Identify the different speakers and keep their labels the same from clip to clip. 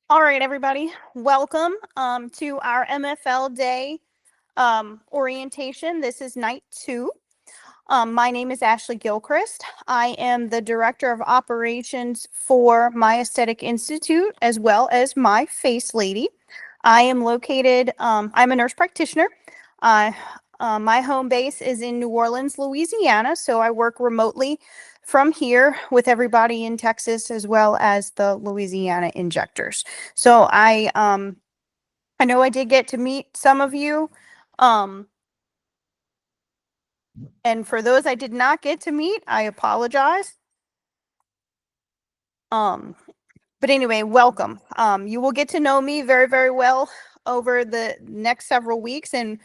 Speaker 1: All right, everybody, welcome to our MFL Day orientation. This is night 2. My name is Ashley Gilchrist. I am the Director of Operations for My Aesthetic Institute, as well as My Face Lady. I am located, I'm a nurse practitioner. My home base is in New Orleans, Louisiana, so I work remotely from here with everybody in Texas as well as the Louisiana injectors. So I know I did get to meet some of you. Um, and for those I did not get to meet, I apologize. Um, but anyway, welcome. You will get to know me very, very well over the next several weeks and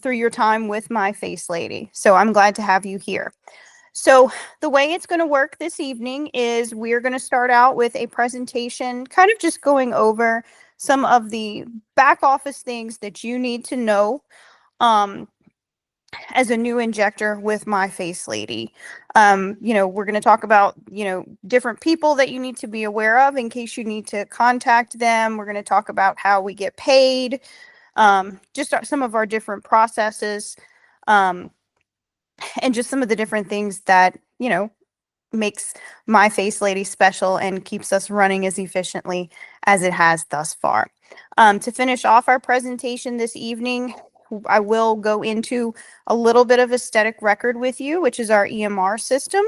Speaker 1: through your time with My Face Lady. So I'm glad to have you here. So the way it's going to work this evening is we're going to start out with a presentation, kind of just going over some of the back office things that you need to know um, as a new injector with My Face Lady. We're going to talk about, different people that you need to be aware of in case you need to contact them. We're going to talk about how we get paid, just some of our different processes, um, and just some of the different things that, makes My Face Lady special and keeps us running as efficiently as it has thus far. To finish off our presentation this evening, I will go into a little bit of aesthetic record with you, which is our EMR system.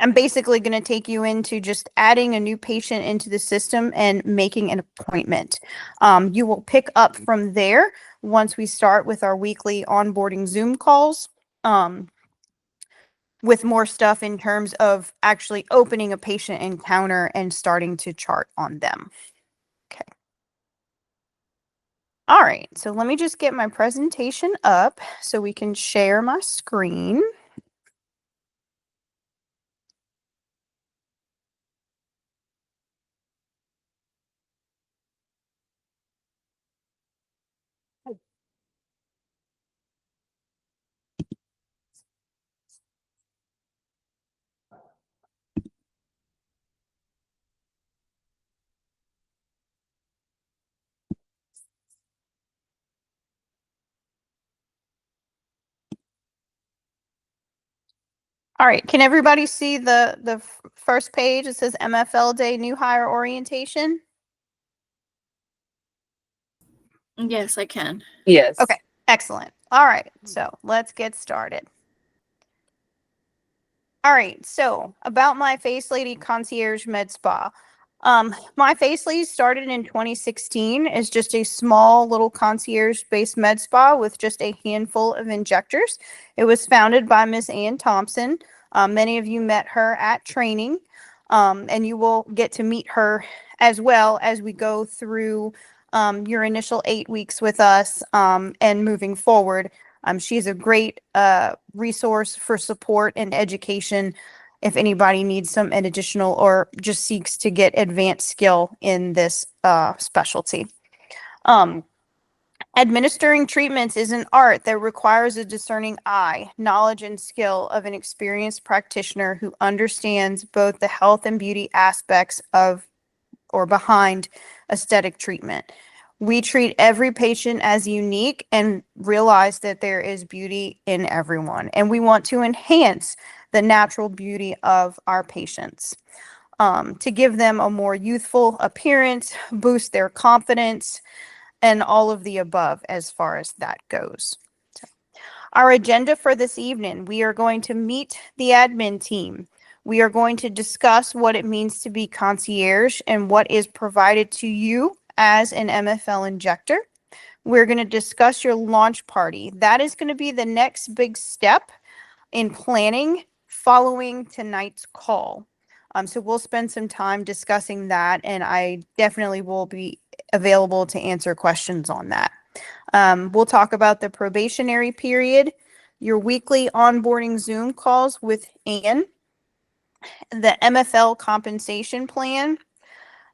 Speaker 1: I'm basically going to take you into just adding a new patient into the system and making an appointment. You will pick up from there once we start with our weekly onboarding Zoom calls. With more stuff in terms of actually opening a patient encounter and starting to chart on them. Okay. All right, so let me just get my presentation up so we can share my screen. All right, can everybody see the first page? It says MFL Day New Hire Orientation.
Speaker 2: Yes, I can.
Speaker 3: Yes.
Speaker 1: Okay, excellent. All right, so let's get started. All right, so about My Face Lady Concierge Med Spa. My Face Lady started in 2016 as just a small little concierge-based med spa with just a handful of injectors. It was founded by Miss Ann Thompson. Many of you met her at training, and you will get to meet her as well as we go through your initial 8 weeks with us and moving forward. She's a great resource for support and education if anybody needs some additional or just seeks to get advanced skill in this specialty. Administering treatments is an art that requires a discerning eye, knowledge, and skill of an experienced practitioner who understands both the health and beauty aspects of or behind aesthetic treatment. We treat every patient as unique and realize that there is beauty in everyone. And we want to enhance the natural beauty of our patients to give them a more youthful appearance, boost their confidence, and all of the above as far as that goes. So, our agenda for this evening, we are going to meet the admin team. We are going to discuss what it means to be concierge and what is provided to you as an MFL injector. We're going to discuss your launch party. That is going to be the next big step in planning following tonight's call. So we'll spend some time discussing that, and I definitely will be available to answer questions on that. We'll talk about the probationary period, your weekly onboarding Zoom calls with Ann, the MFL compensation plan,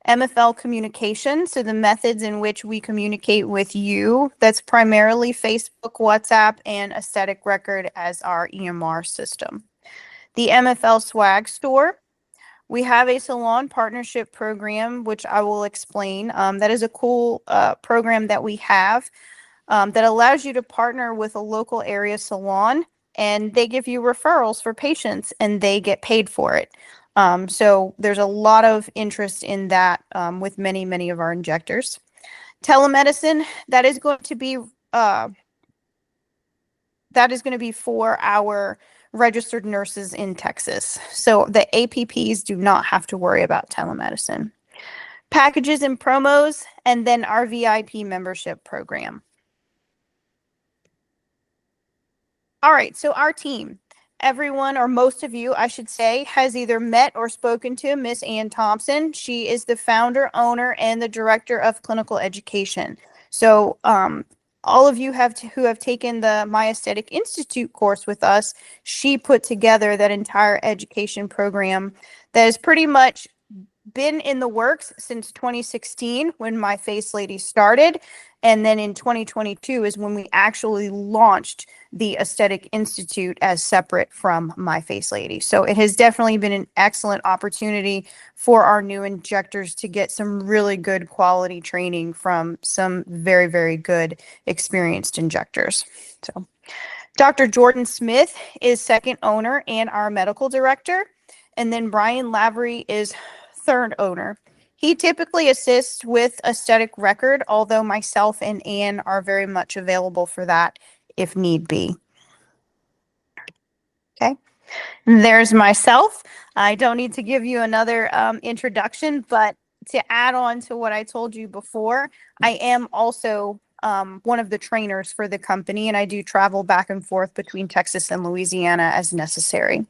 Speaker 1: MFL communication, so the methods in which we communicate with you. That's primarily Facebook, WhatsApp, and Aesthetic Record as our EMR system. The MFL swag store, We have a salon partnership program, which I will explain. That is a cool program that we have that allows you to partner with a local area salon, and they give you referrals for patients and they get paid for it. So there's a lot of interest in that with many of our injectors. Telemedicine, uh, that is going to be for our registered nurses in Texas. So the APPs do not have to worry about telemedicine. Packages and promos, and then our VIP membership program. All right, so our team, everyone or most of you, I should say, has either met or spoken to Miss Ann Thompson. She is the founder, owner, and the director of clinical education. So all of you who have taken the My Aesthetic Institute course with us, she put together that entire education program that is pretty much been in the works since 2016 when My Face Lady started. And then in 2022 is when we actually launched the Aesthetic Institute as separate from My Face Lady. So it has definitely been an excellent opportunity for our new injectors to get some really good quality training from some very good experienced injectors. So Dr. Jordan Smith is second owner and our medical director. And then Brian Lavery is third owner. He typically assists with aesthetic record, although myself and Ann are very much available for that if need be. Okay. There's myself. I don't need to give you another introduction, but to add on to what I told you before, I am also one of the trainers for the company, and I do travel back and forth between Texas and Louisiana as necessary.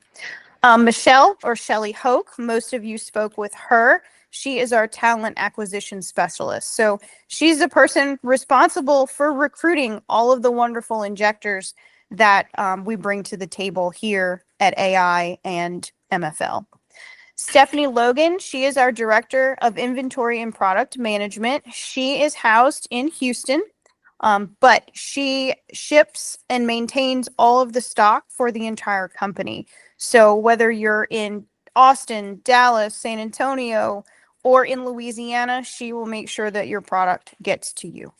Speaker 1: Michelle or Shelly Hoke, most of you spoke with her. She is our talent acquisition specialist. So she's the person responsible for recruiting all of the wonderful injectors that we bring to the table here at AI and MFL. Stephanie Logan, she is our director of inventory and product management. She is housed in Houston, but she ships and maintains all of the stock for the entire company. So whether you're in Austin, Dallas, San Antonio, or in Louisiana, she will make sure that your product gets to you.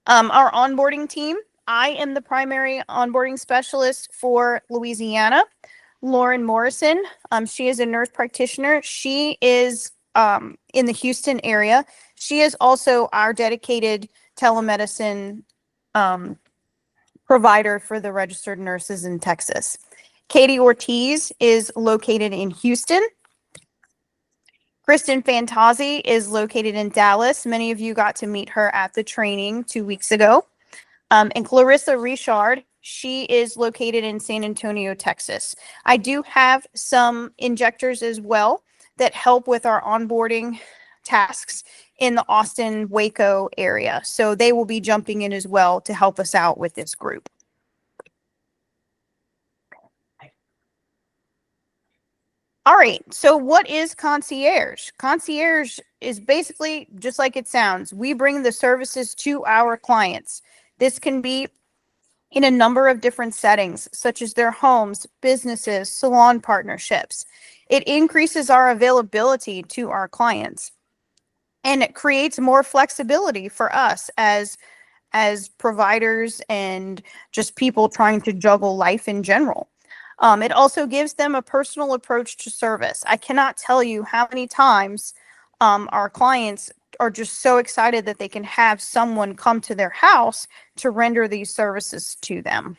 Speaker 1: Our onboarding team, I am the primary onboarding specialist for Louisiana. Lauren Morrison, she is a nurse practitioner. She is in the Houston area. She is also our dedicated telemedicine provider for the registered nurses in Texas. Katie Ortiz is located in Houston. Kristen Fantazzi is located in Dallas. Many of you got to meet her at the training 2 weeks ago. And Clarissa Richard, she is located in San Antonio, Texas. I do have some injectors as well that help with our onboarding tasks in the Austin, Waco area. So they will be jumping in as well to help us out with this group. All right, so what is concierge? Concierge is basically just like it sounds. We bring the services to our clients. This can be in a number of different settings, such as their homes, businesses, salon partnerships. It increases our availability to our clients, and it creates more flexibility for us as providers and just people trying to juggle life in general. It also gives them a personal approach to service. I cannot tell you how many times our clients are just so excited that they can have someone come to their house to render these services to them.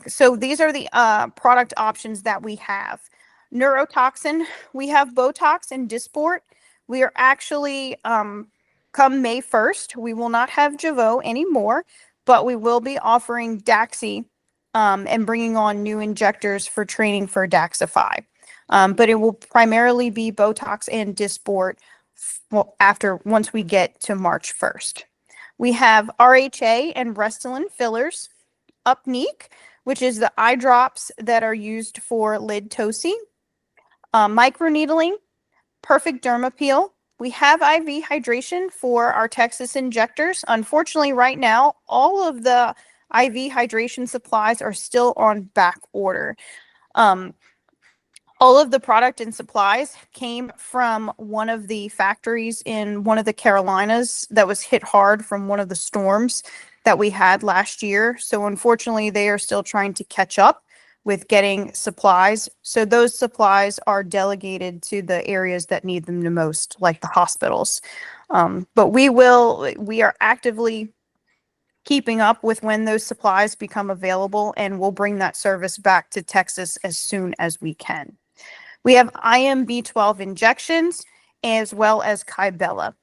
Speaker 1: So these are the product options that we have. Neurotoxin, we have Botox and Dysport. We are actually, come May 1st, we will not have Jeuveau anymore, but we will be offering Daxi and bringing on new injectors for training for Daxify. But it will primarily be Botox and Dysport once we get to March 1st. We have RHA and Restylane fillers, Upneek, which is the eye drops that are used for lid tosi, microneedling, Perfect Derma Peel. We have IV hydration for our Texas injectors. Unfortunately, right now, all of the IV hydration supplies are still on back order. Um, all of the product and supplies came from one of the factories in one of the Carolinas that was hit hard from one of the storms that we had last year. So unfortunately, they are still trying to catch up with getting supplies. So those supplies are delegated to the areas that need them the most, like the hospitals. But we are actively keeping up with when those supplies become available, and we'll bring that service back to Texas as soon as we can. We have IMB12 injections as well as Kybella.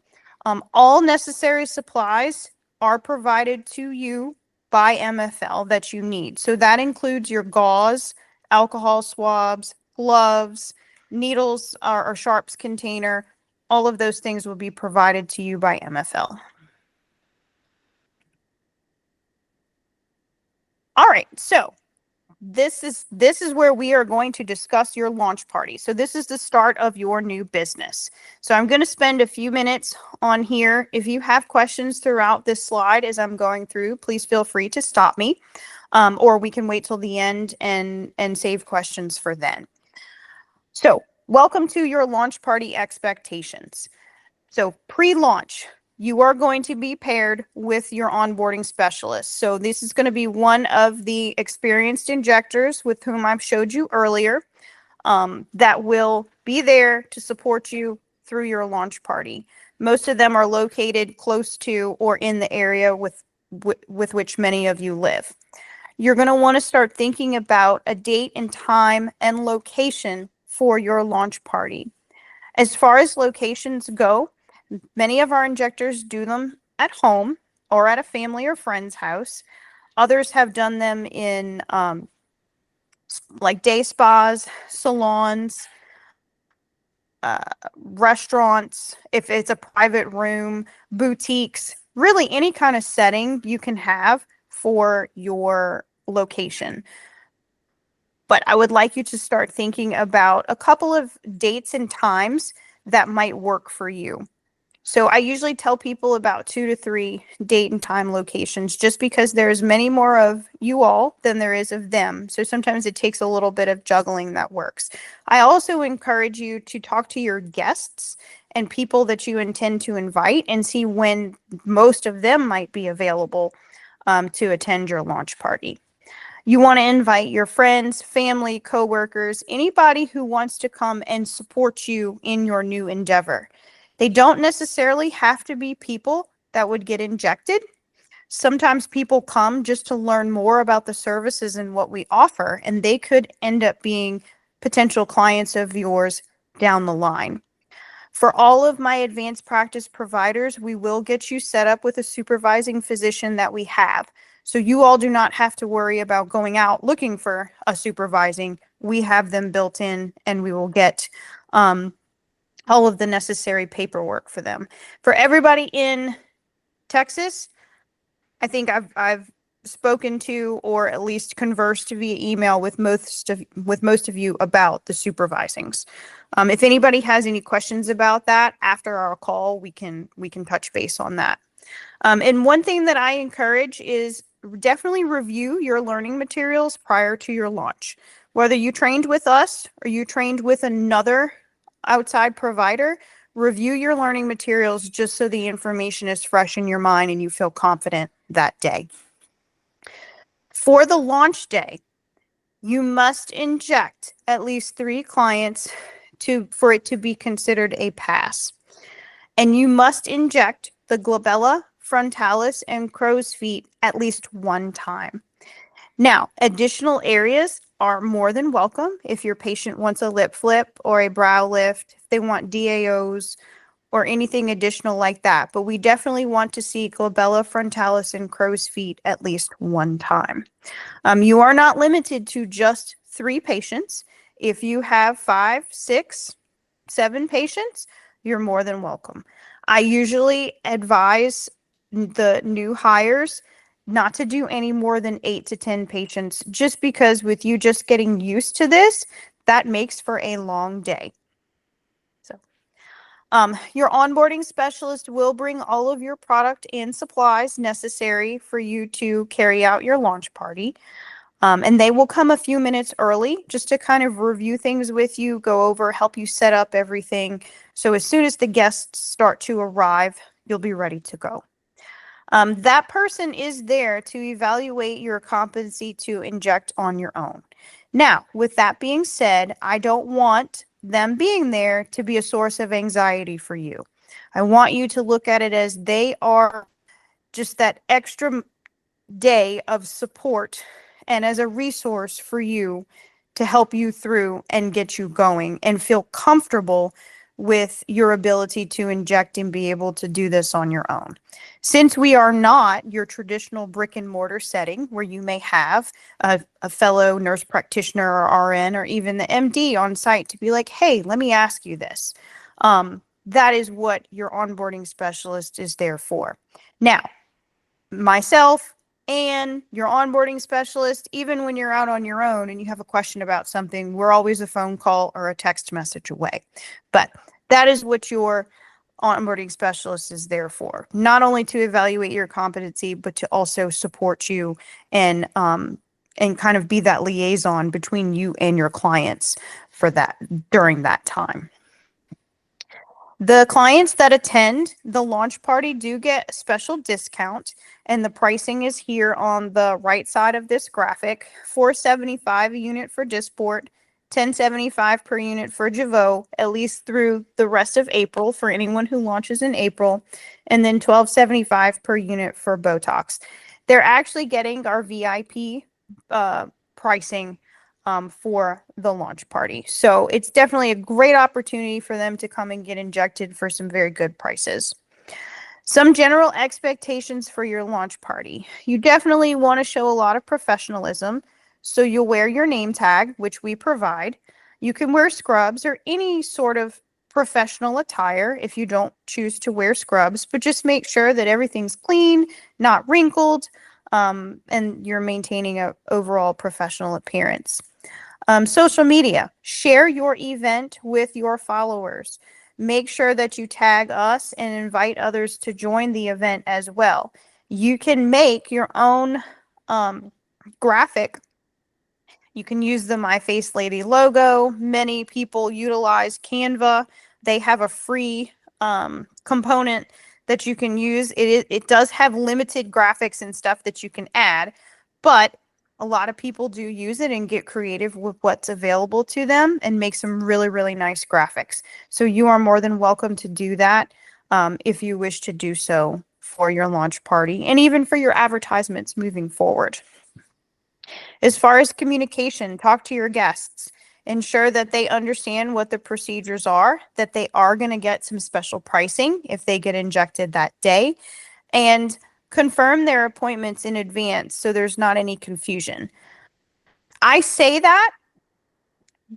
Speaker 1: All necessary supplies are provided to you by MFL that you need. So that includes your gauze, alcohol swabs, gloves, needles or sharps container. All of those things will be provided to you by MFL. All right, so this is where we are going to discuss your launch party. So this is the start of your new business. So I'm going to spend a few minutes on here. If you have questions throughout this slide as I'm going through, please feel free to stop me, or we can wait till the end and save questions for then. So welcome to your launch party expectations. So pre-launch, you are going to be paired with your onboarding specialist. So this is going to be one of the experienced injectors with whom I've showed you earlier, that will be there to support you through your launch party. Most of them are located close to or in the area with which many of you live. You're going to want to start thinking about a date and time and location for your launch party. As far as locations go, many of our injectors do them at home or at a family or friend's house. Others have done them in like day spas, salons, restaurants, if it's a private room, boutiques, really any kind of setting you can have for your location. But I would like you to start thinking about a couple of dates and times that might work for you. So I usually tell people about 2 to 3 date and time locations, just because there's many more of you all than there is of them. So sometimes it takes a little bit of juggling that works. I also encourage you to talk to your guests and people that you intend to invite and see when most of them might be available to attend your launch party. You want to invite your friends, family, coworkers, anybody who wants to come and support you in your new endeavor. They don't necessarily have to be people that would get injected. Sometimes people come just to learn more about the services and what we offer, and they could end up being potential clients of yours down the line. For all of my advanced practice providers, we will get you set up with a supervising physician that we have. So you all do not have to worry about going out looking for a supervising. We have them built in, and we will get all of the necessary paperwork for them. For everybody in Texas, I think I've spoken to, or at least conversed via email with most of you about the supervisings. If anybody has any questions about that after our call, we can touch base on that. And one thing that I encourage is definitely review your learning materials prior to your launch. Whether you trained with us or you trained with another outside provider, review your learning materials just so the information is fresh in your mind and you feel confident that day. For the launch day, you must inject at least 3 clients for it to be considered a pass. And you must inject the glabella, frontalis, and crow's feet at least 1 time. Now, additional areas are more than welcome if your patient wants a lip flip or a brow lift, if they want DAOs or anything additional like that. But we definitely want to see glabella, frontalis, and crow's feet at least 1 time. You are not limited to just 3 patients. If you have 5, 6, 7 patients, you're more than welcome. I usually advise the new hires not to do any more than 8 to 10 patients, just because with you just getting used to this, that makes for a long day. So Your onboarding specialist will bring all of your product and supplies necessary for you to carry out your launch party. And they will come a few minutes early just to kind of review things with you, go over, help you set up everything. So as soon as the guests start to arrive, you'll be ready to go. That person is there to evaluate your competency to inject on your own. Now, with that being said, I don't want them being there to be a source of anxiety for you. I want you to look at it as they are just that extra day of support and as a resource for you to help you through and get you going and feel comfortable with your ability to inject and be able to do this on your own. Since we are not your traditional brick and mortar setting where you may have a fellow nurse practitioner or RN or even the MD on site to be like, hey, let me ask you this. That is what your onboarding specialist is there for. Now, myself and your onboarding specialist, even when you're out on your own and you have a question about something, we're always a phone call or a text message away. But that is what your onboarding specialist is there for, not only to evaluate your competency, but to also support you and kind of be that liaison between you and your clients for that during that time. The clients that attend the launch party do get a special discount, and the pricing is here on the right side of this graphic. $475 a unit for Dysport, $1075 per unit for Jeuveau, at least through the rest of April for anyone who launches in April, and then $1275 per unit for Botox. They're actually getting our VIP pricing for the launch party. So it's definitely a great opportunity for them to come and get injected for some very good prices. Some general expectations for your launch party. You definitely want to show a lot of professionalism. So you'll wear your name tag, which we provide. You can wear scrubs or any sort of professional attire if you don't choose to wear scrubs, but just make sure that everything's clean, not wrinkled, and you're maintaining an overall professional appearance. Social media, share your event with your followers. Make sure that you tag us and invite others to join the event as well. You can make your own graphic. You can use the My Face Lady logo. Many people utilize Canva. They have a free component that you can use. It does have limited graphics and stuff that you can add, but a lot of people do use it and get creative with what's available to them and make some really, really nice graphics. So you are more than welcome to do that if you wish to do so for your launch party and even for your advertisements moving forward. As far as communication, talk to your guests. Ensure that they understand what the procedures are, that they are going to get some special pricing if they get injected that day, and confirm their appointments in advance so there's not any confusion. I say that,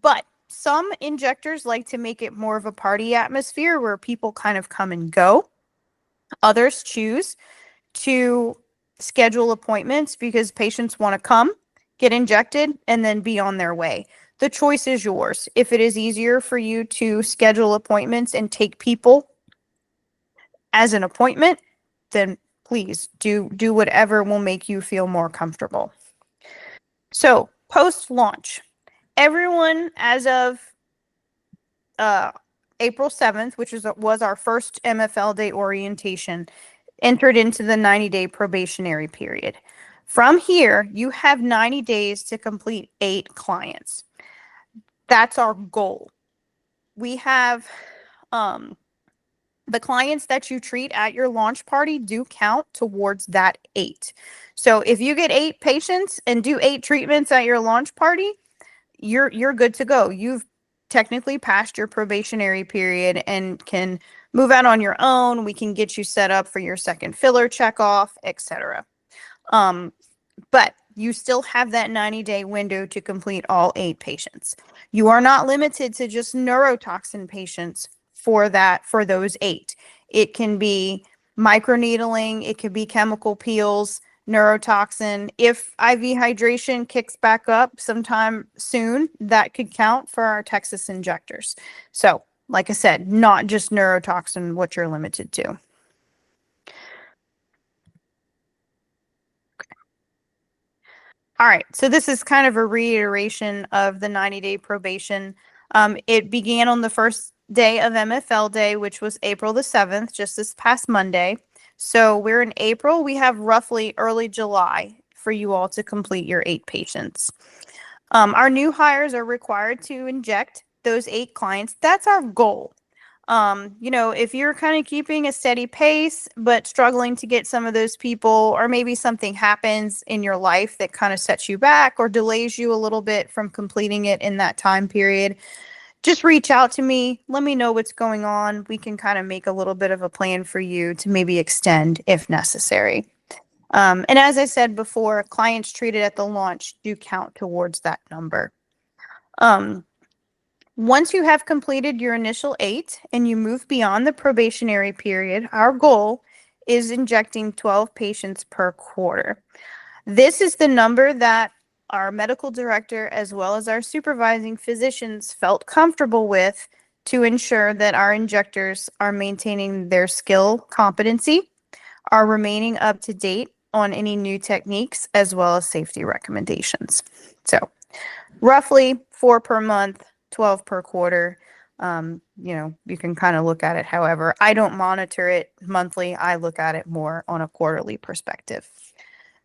Speaker 1: but some injectors like to make it more of a party atmosphere where people kind of come and go. Others choose to schedule appointments because patients want to come, get injected, and then be on their way. The choice is yours. If it is easier for you to schedule appointments and take people as an appointment, then please do whatever will make you feel more comfortable. So post-launch, everyone as of April 7th, which was our first MFL day orientation, entered into the 90-day probationary period. From here, you have 90 days to complete 8 clients. That's our goal. We have the clients that you treat at your launch party do count towards that 8. So if you get 8 patients and do 8 treatments at your launch party, you're good to go. You've technically passed your probationary period and can move out on your own. We can get you set up for your second filler checkoff, etc. But you still have that 90-day window to complete all 8 patients. You are not limited to just neurotoxin patients for those 8. It can be microneedling, it could be chemical peels, neurotoxin. If IV hydration kicks back up sometime soon, that could count for our Texas injectors. So Like I said, not just neurotoxin, what you're limited to. All right, so this is kind of a reiteration of the 90-day probation. It began on the first day of MFL day, which was April the 7th, just this past Monday. So we're in April. We have roughly early July for you all to complete your 8 patients. Our new hires are required to inject those 8 clients. That's our goal. If you're kind of keeping a steady pace, but struggling to get some of those people, or maybe something happens in your life that kind of sets you back or delays you a little bit from completing it in that time period, just reach out to me. Let me know what's going on. We can kind of make a little bit of a plan for you to maybe extend if necessary. And as I said before, clients treated at the launch do count towards that number. Once you have completed your initial 8 and you move beyond the probationary period, our goal is injecting 12 patients per quarter. This is the number that our medical director, as well as our supervising physicians, felt comfortable with to ensure that our injectors are maintaining their skill competency, are remaining up to date on any new techniques, as well as safety recommendations. So roughly 4 per month, 12 per quarter. You can kind of look at it however. I don't monitor it monthly. I look at it more on a quarterly perspective.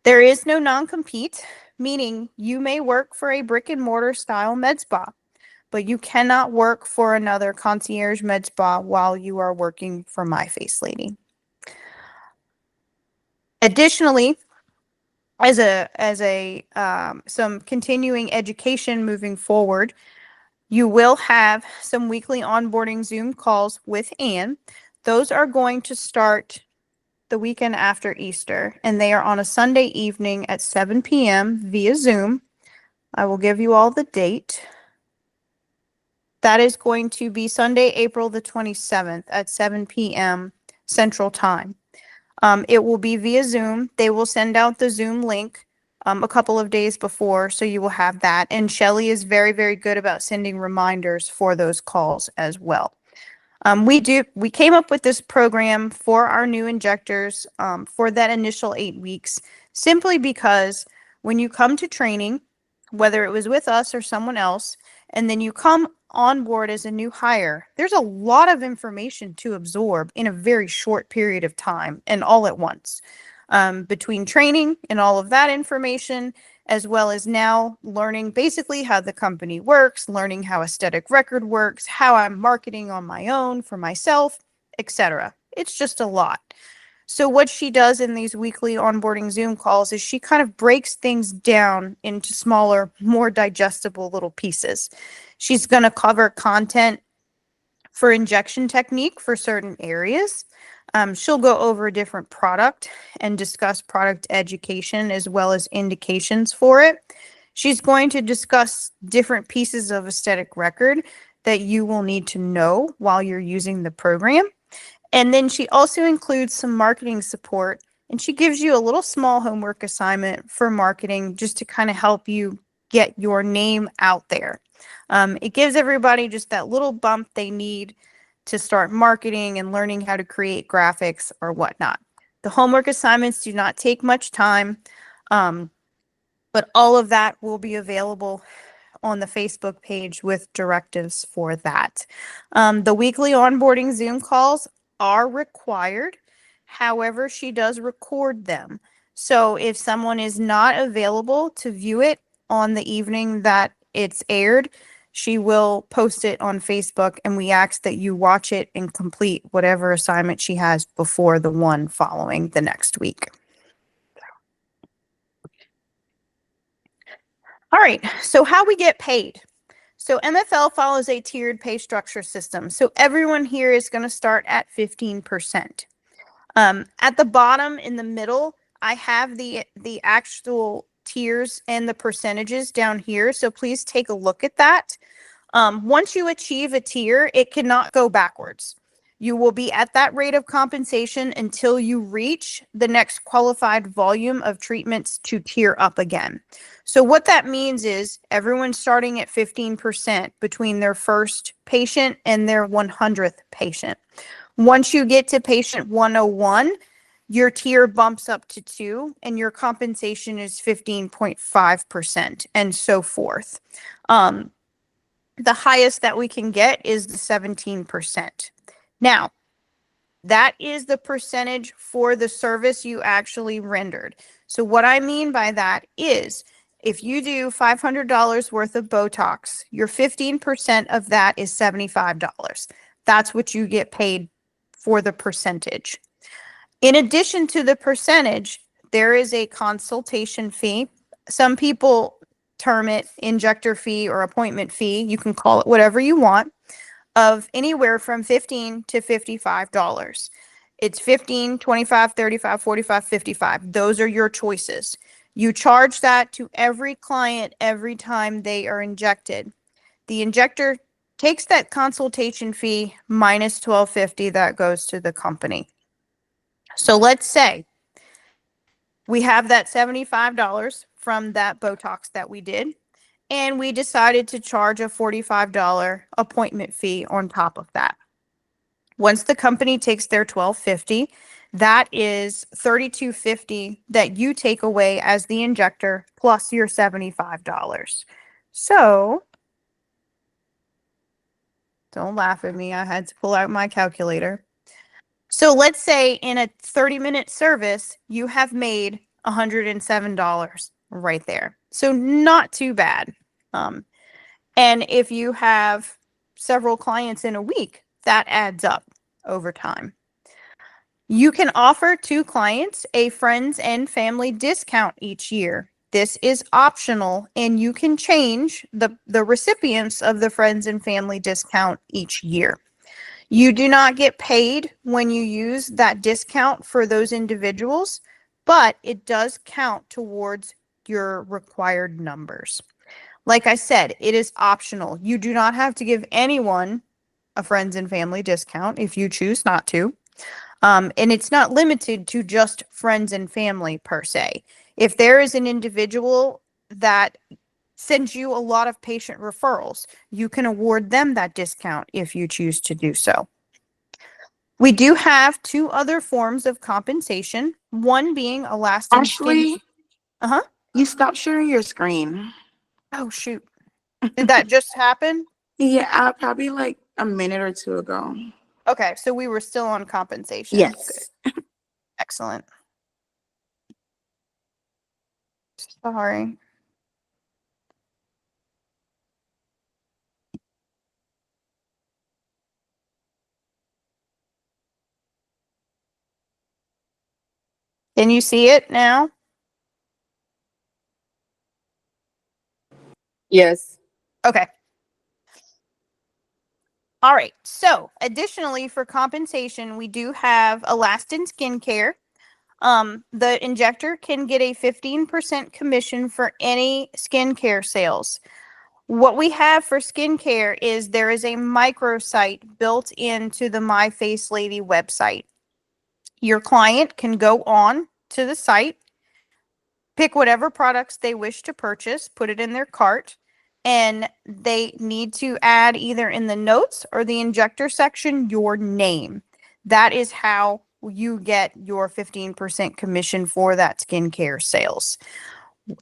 Speaker 1: There is no non-compete, meaning you may work for a brick and mortar style med spa, but you cannot work for another concierge med spa while you are working for My Face Lady. Additionally, as some continuing education moving forward, you will have some weekly onboarding Zoom calls with Anne. Those are going to start the weekend after Easter, and they are on a Sunday evening at 7 p.m. via Zoom. I will give you all the date. That is going to be Sunday, April the 27th at 7 p.m. Central Time. It will be via Zoom. They will send out the Zoom link a couple of days before, so you will have that. And Shelly is very, very good about sending reminders for those calls as well. We came up with this program for our new injectors for that initial 8 weeks, simply because when you come to training, whether it was with us or someone else, and then you come on board as a new hire, there's a lot of information to absorb in a very short period of time and all at once. Between training and all of that information, as well as now learning basically how the company works, learning how aesthetic record works, how I'm marketing on my own for myself, etc. It's just a lot. So what she does in these weekly onboarding Zoom calls is she kind of breaks things down into smaller, more digestible little pieces. She's going to cover content for injection technique for certain areas. She'll go over a different product and discuss product education as well as indications for it. She's going to discuss different pieces of aesthetic record that you will need to know while you're using the program. And then she also includes some marketing support, and she gives you a little small homework assignment for marketing just to kind of help you get your name out there. It gives everybody just that little bump they need to start marketing and learning how to create graphics or whatnot. The homework assignments do not take much time, but all of that will be available on the Facebook page with directives for that. The weekly onboarding Zoom calls are required. However, she does record them. So if someone is not available to view it on the evening that it's aired, she will post it on Facebook, and we ask that you watch it and complete whatever assignment she has before the one following the next week. All right, so how we get paid. So MFL follows a tiered pay structure system. So everyone here is going to start at 15%. At the bottom in the middle, I have the actual tiers and the percentages down here. So please take a look at that. Once you achieve a tier, it cannot go backwards. You will be at that rate of compensation until you reach the next qualified volume of treatments to tier up again. So what that means is everyone's starting at 15% between their first patient and their 100th patient. Once you get to patient 101, your tier bumps up to 2 and your compensation is 15.5% and so forth. The highest that we can get is the 17%. Now, that is the percentage for the service you actually rendered. So what I mean by that is if you do $500 worth of Botox, your 15% of that is $75. That's what you get paid for the percentage. In addition to the percentage, there is a consultation fee. Some people term it injector fee or appointment fee. You can call it whatever you want, of anywhere from $15 to $55. It's 15, 25, 35, 45, 55. Those are your choices. You charge that to every client every time they are injected. The injector takes that consultation fee minus $12.50 that goes to the company. So let's say we have that $75 from that Botox that we did, and we decided to charge a $45 appointment fee on top of that. Once the company takes their $12.50, that is $32.50 that you take away as the injector plus your $75. So don't laugh at me. I had to pull out my calculator. So let's say in a 30-minute service, you have made $107 right there. So not too bad. And if you have several clients in a week, that adds up over time. You can offer to clients a friends and family discount each year. This is optional, and you can change the recipients of the friends and family discount each year. You do not get paid when you use that discount for those individuals, but it does count towards your required numbers. Like I said, it is optional. You do not have to give anyone a friends and family discount if you choose not to. And it's not limited to just friends and family per se. If there is an individual that sends you a lot of patient referrals, you can award them that discount if you choose to do so. We do have two other forms of compensation, one being elastin skin.
Speaker 3: Ashley,
Speaker 1: Uh-huh.
Speaker 3: you stopped sharing your screen.
Speaker 1: Oh, shoot. Did that just happen?
Speaker 3: Yeah, probably like a minute or two ago.
Speaker 1: Okay, so we were still on compensation. Good.
Speaker 3: Yes.
Speaker 1: Excellent. Sorry. Can you see it now?
Speaker 3: Yes.
Speaker 1: Okay. All right. So additionally, for compensation, we do have Elastin Skincare. The injector can get a 15% commission for any skincare sales. What we have for skincare is there is a microsite built into the My Face Lady website. Your client can go on to the site, pick whatever products they wish to purchase, put it in their cart, and they need to add either in the notes or the injector section your name. That is how you get your 15% commission for that skincare sales.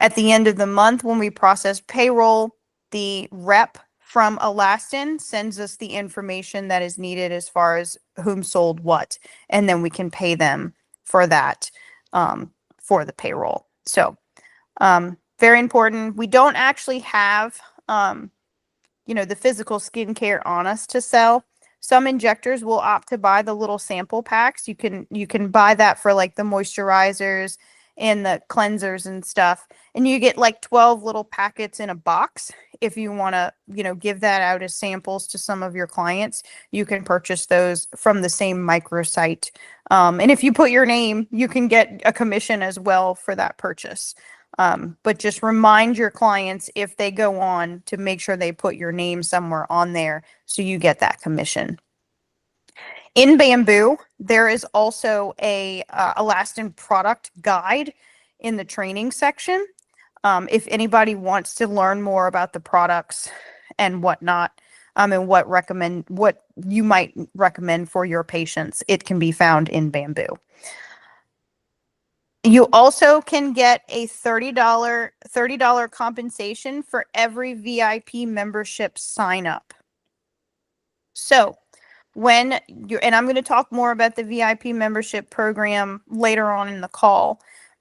Speaker 1: At the end of the month, when we process payroll, the rep from Elastin sends us the information that is needed as far as whom sold what, and then we can pay them for that for the payroll. So very important. We don't actually have the physical skincare on us to sell. Some injectors will opt to buy the little sample packs. You can buy that for like the moisturizers and the cleansers and stuff. And you get like 12 little packets in a box. If you want to, give that out as samples to some of your clients, you can purchase those from the same microsite. And if you put your name, you can get a commission as well for that purchase. But just remind your clients if they go on to make sure they put your name somewhere on there so you get that commission. In Bamboo, there is also a Elastin product guide in the training section. If anybody wants to learn more about the products and whatnot, and what you might recommend for your patients, it can be found in Bamboo. You also can get a $30 compensation for every VIP membership sign up. So when you're, and I'm going to talk more about the VIP membership program later on in the call,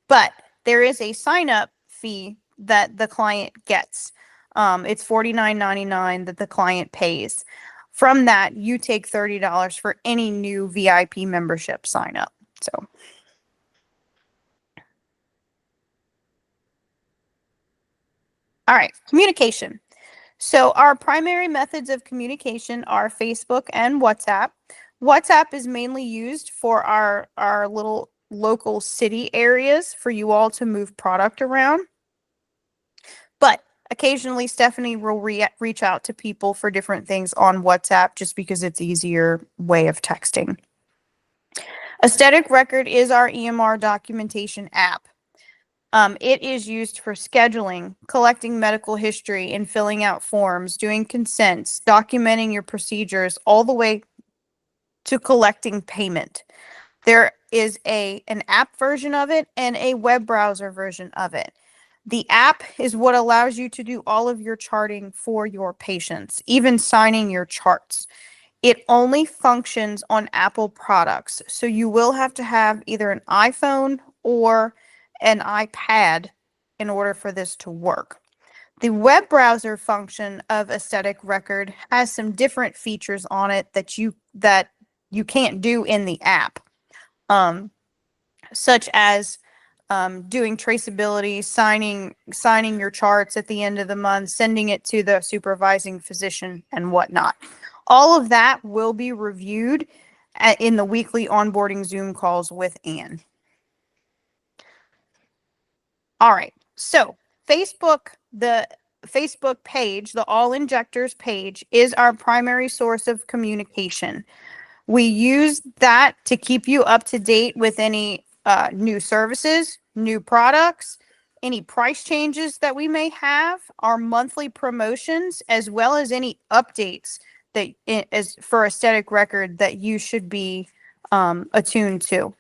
Speaker 1: but there is a sign up fee that the client gets. It's $49.99 that the client pays. From that, you take $30 for any new VIP membership sign up. So. All right, communication. So our primary methods of communication are Facebook and WhatsApp. WhatsApp is mainly used for our little local city areas for you all to move product around. But occasionally Stephanie will reach out to people for different things on WhatsApp just because it's easier way of texting. Aesthetic Record is our EMR documentation app. It is used for scheduling, collecting medical history, and filling out forms, doing consents, documenting your procedures, all the way to collecting payment. There is an app version of it and a web browser version of it. The app is what allows you to do all of your charting for your patients, even signing your charts. It only functions on Apple products, so you will have to have either an iPhone or an iPad in order for this to work. The web browser function of Aesthetic Record has some different features on it that you can't do in the app, such as doing traceability, signing your charts at the end of the month, sending it to the supervising physician, and whatnot. All of that will be reviewed in the weekly onboarding Zoom calls with Anne. All right, so the Facebook page, the All Injectors page, is our primary source of communication. We use that to keep you up to date with any new services, new products, any price changes that we may have, our monthly promotions, as well as any updates that as for Aesthetic Record that you should be attuned to.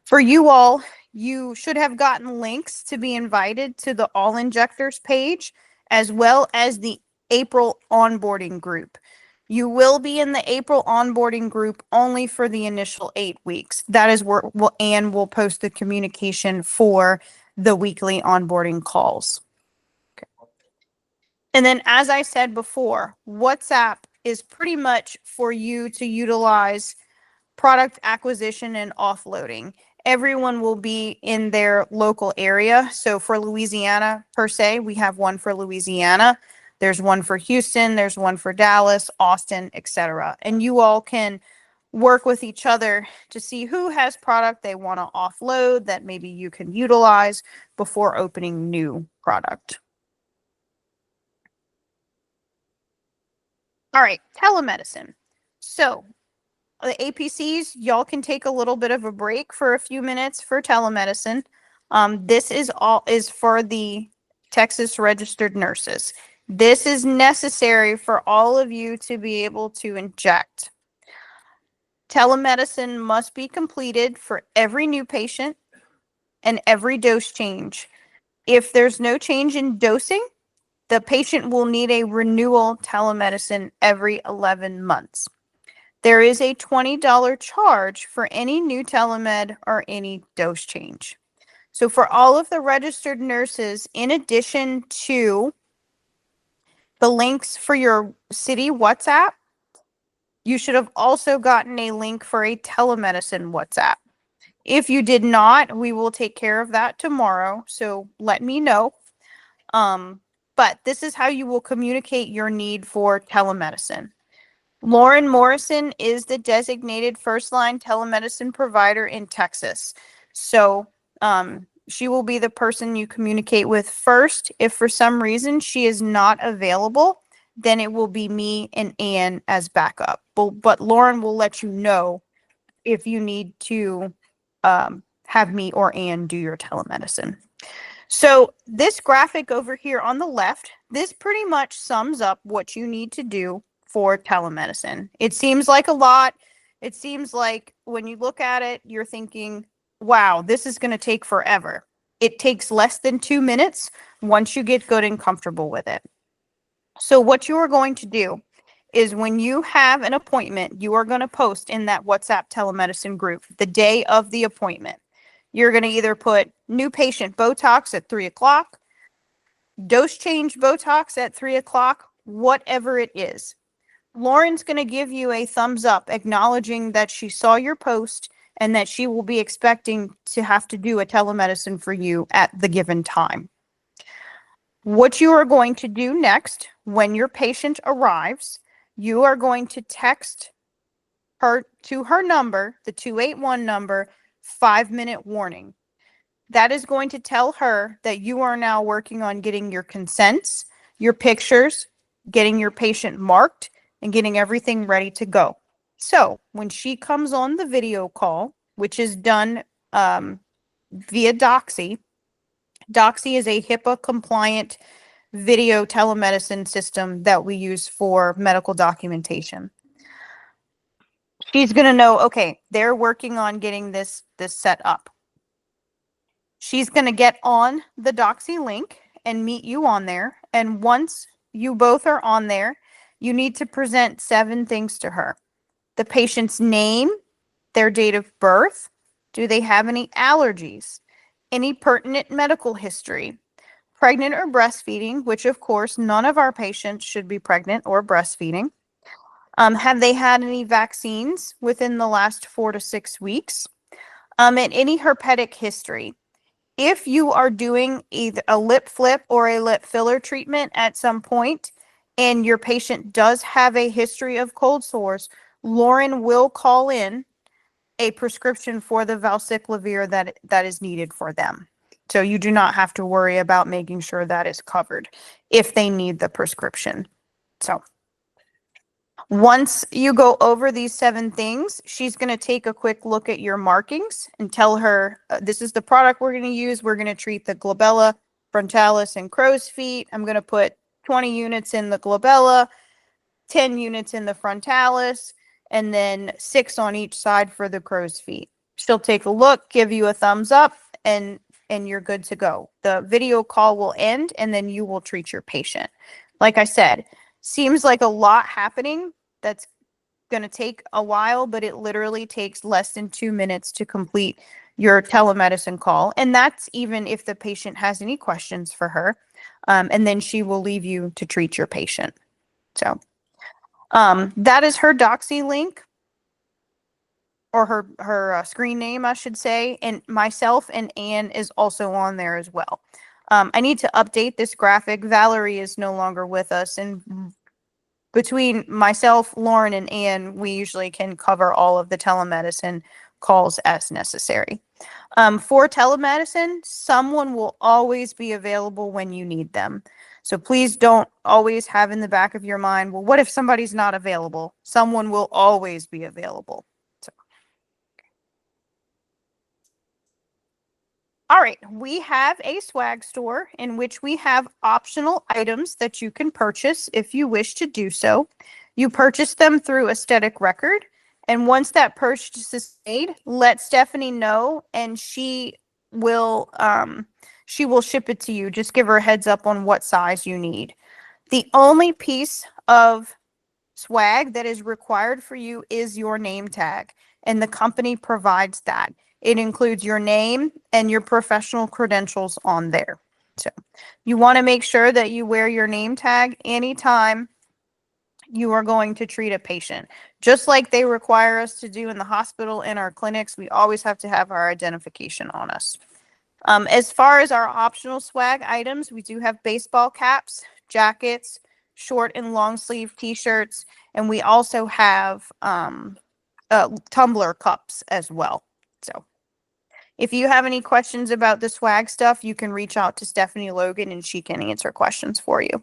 Speaker 1: For you all, you should have gotten links to be invited to the All Injectors page, as well as the April onboarding group. You will be in the April onboarding group only for the initial 8 weeks. That is where Anne will post the communication for the weekly onboarding calls. Okay. And then, as I said before, WhatsApp is pretty much for you to utilize product acquisition and offloading. Everyone will be in their local area. So for Louisiana, per se, we have one for Louisiana. There's one for Houston. There's one for Dallas, Austin, etc. And you all can work with each other to see who has product they want to offload that maybe you can utilize before opening new product. All right, telemedicine. So the APCs, y'all can take a little bit of a break for a few minutes for telemedicine. This is for the Texas registered nurses. This is necessary for all of you to be able to inject. Telemedicine must be completed for every new patient and every dose change. If there's no change in dosing, the patient will need a renewal telemedicine every 11 months. There is a $20 charge for any new telemed or any dose change. So for all of the registered nurses, in addition to the links for your city WhatsApp, you should have also gotten a link for a telemedicine WhatsApp. If you did not, we will take care of that tomorrow. So let me know. But this is how you will communicate your need for telemedicine. Lauren Morrison is the designated first-line telemedicine provider in Texas. So she will be the person you communicate with first. If for some reason she is not available, then it will be me and Anne as backup. But Lauren will let you know if you need to have me or Anne do your telemedicine. So this graphic over here on the left, this pretty much sums up what you need to do for telemedicine. It seems like a lot. It seems like when you look at it, you're thinking, wow, this is going to take forever. It takes less than 2 minutes once you get good and comfortable with it. So what you are going to do is when you have an appointment, you are going to post in that WhatsApp telemedicine group the day of the appointment. You're going to either put new patient Botox at 3 o'clock, dose change Botox at 3 o'clock, whatever it is. Lauren's going to give you a thumbs up acknowledging that she saw your post and that she will be expecting to have to do a telemedicine for you at the given time. What you are going to do next when your patient arrives, you are going to text her to her number, the 281 number, 5-minute warning. That is going to tell her that you are now working on getting your consents, your pictures, getting your patient marked, and getting everything ready to go. So when she comes on the video call, which is done via Doxy, Doxy is a HIPAA compliant video telemedicine system that we use for medical documentation. She's going to know, okay, they're working on getting this set up. She's going to get on the Doxy link and meet you on there. And once you both are on there, you need to present 7 things to her. The patient's name, their date of birth, do they have any allergies, any pertinent medical history, pregnant or breastfeeding, which of course none of our patients should be pregnant or breastfeeding. Have they had any vaccines within the last 4 to 6 weeks? And any herpetic history. If you are doing either a lip flip or a lip filler treatment at some point, and your patient does have a history of cold sores, Lauren will call in a prescription for the valciclovir that is needed for them. So you do not have to worry about making sure that is covered if they need the prescription. So once you go over these 7 things, she's going to take a quick look at your markings and tell her, this is the product we're going to use. We're going to treat the glabella, frontalis, and crow's feet. I'm going to put 20 units in the glabella, 10 units in the frontalis, and then 6 on each side for the crow's feet. She'll take a look, give you a thumbs up, and you're good to go. The video call will end, and then you will treat your patient. Like I said, seems like a lot happening. That's going to take a while, but it literally takes less than 2 minutes to complete your telemedicine call. And that's even if the patient has any questions for her. And then she will leave you to treat your patient. So that is her Doxy link, or her screen name, I should say. And myself and Anne is also on there as well. I need to update this graphic. Valerie is no longer with us, and between myself, Lauren, and Anne, we usually can cover all of the telemedicine calls as necessary. For telemedicine, someone will always be available when you need them. So please don't always have in the back of your mind, well, what if somebody's not available? Someone will always be available. So. All right, we have a swag store in which we have optional items that you can purchase if you wish to do so. You purchase them through Aesthetic Record, and once that purchase is made, let Stephanie know, and she will ship it to you. Just give her a heads up on what size you need. The only piece of swag that is required for you is your name tag, and the company provides that. It includes your name and your professional credentials on there. So you want to make sure that you wear your name tag anytime you are going to treat a patient. Just like they require us to do in the hospital and our clinics, we always have to have our identification on us. As far as our optional swag items, we do have baseball caps, jackets, short and long sleeve t-shirts, and we also have tumbler cups as well. So if you have any questions about the swag stuff, you can reach out to Stephanie Logan and she can answer questions for you.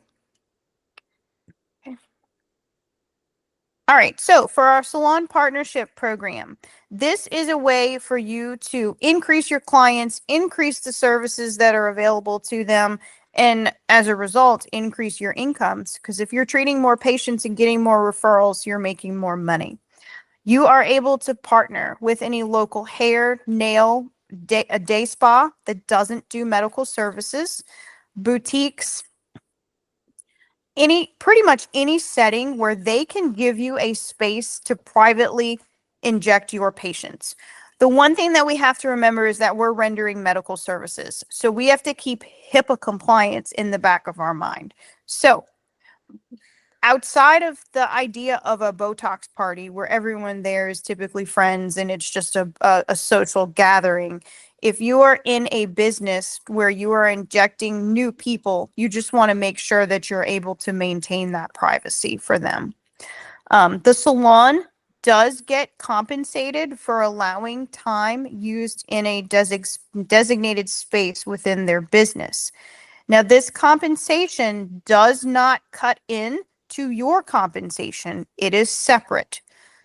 Speaker 1: All right, so for our salon partnership program, this is a way for you to increase your clients, increase the services that are available to them, and as a result, increase your incomes. Because if you're treating more patients and getting more referrals, you're making more money. You are able to partner with any local hair, nail, a day spa that doesn't do medical services, boutiques, pretty much any setting where they can give you a space to privately inject your patients. The one thing that we have to remember is that we're rendering medical services. So we have to keep HIPAA compliance in the back of our mind. So outside of the idea of a Botox party where everyone there is typically friends and it's just a social gathering, if you are in a business where you are injecting new people, you just want to make sure that you're able to maintain that privacy for them. The salon does get compensated for allowing time used in a designated space within their business. Now, this compensation does not cut in to your compensation. It is separate.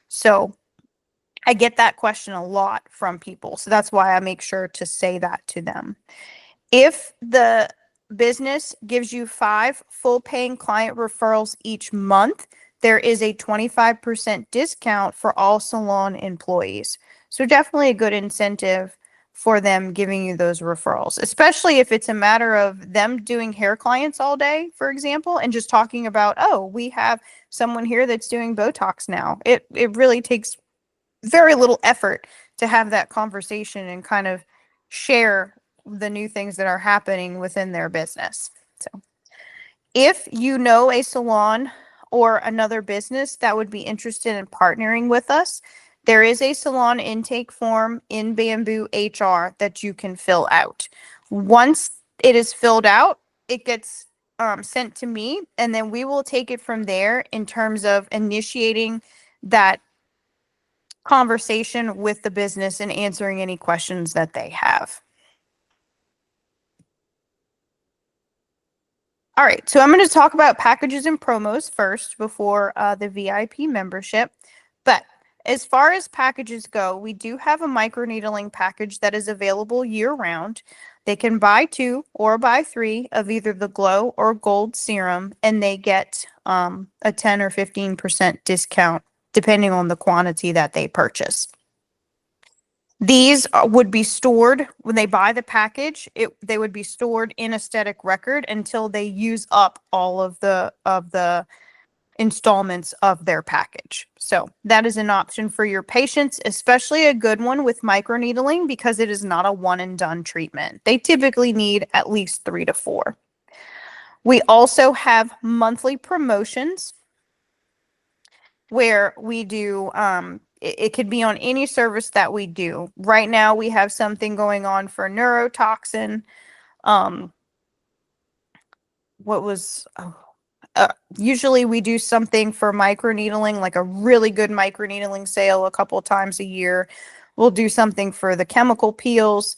Speaker 1: So I get that question a lot from people. So that's why I make sure to say that to them. If the business gives you 5 full paying client referrals each month, there is a 25% discount for all salon employees. So definitely a good incentive for them giving you those referrals, especially if it's a matter of them doing hair clients all day, for example, and just talking about, oh, we have someone here that's doing Botox now. It really takes very little effort to have that conversation and kind of share the new things that are happening within their business. So if you know a salon or another business that would be interested in partnering with us, there is a salon intake form in Bamboo HR that you can fill out. Once it is filled out, it gets sent to me, and then we will take it from there in terms of initiating that conversation with the business and answering any questions that they have. All right, so I'm going to talk about packages and promos first before the VIP membership. But as far as packages go, we do have a microneedling package that is available year round. They can buy 2 or buy 3 of either the Glow or Gold serum, and they get a 10 or 15% discount depending on the quantity that they purchase. These would be stored when they buy the package. They would be stored in aesthetic record until they use up all of the installments of their package. So that is an option for your patients, especially a good one with microneedling because it is not a one and done treatment. They typically need at least 3 to 4. We also have monthly promotions where we do it could be on any service that we do. Right now we have something going on for neurotoxin. Usually we do something for microneedling, like a really good microneedling sale a couple of times a year. We'll do something for the chemical peels.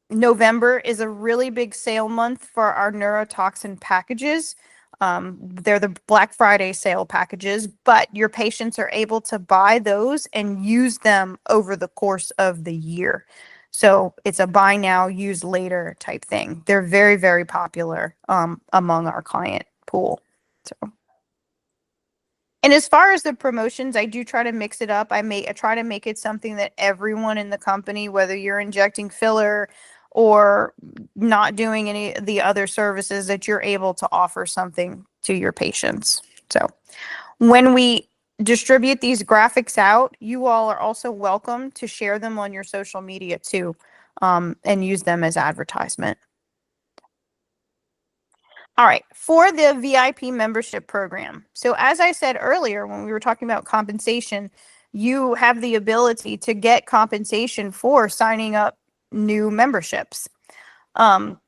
Speaker 1: November is a really big sale month for our neurotoxin packages. They're the Black Friday sale packages, but your patients are able to buy those and use them over the course of the year. So it's a buy now, use later type thing. They're very, very popular among our client pool. So, and as far as the promotions, I do try to mix it up. I try to make it something that everyone in the company, whether you're injecting filler or not doing any of the other services, that you're able to offer something to your patients. So when we distribute these graphics out, you all are also welcome to share them on your social media too, and use them as advertisement. All right, for the VIP membership program. So as I said earlier, when we were talking about compensation, you have the ability to get compensation for signing up new memberships. One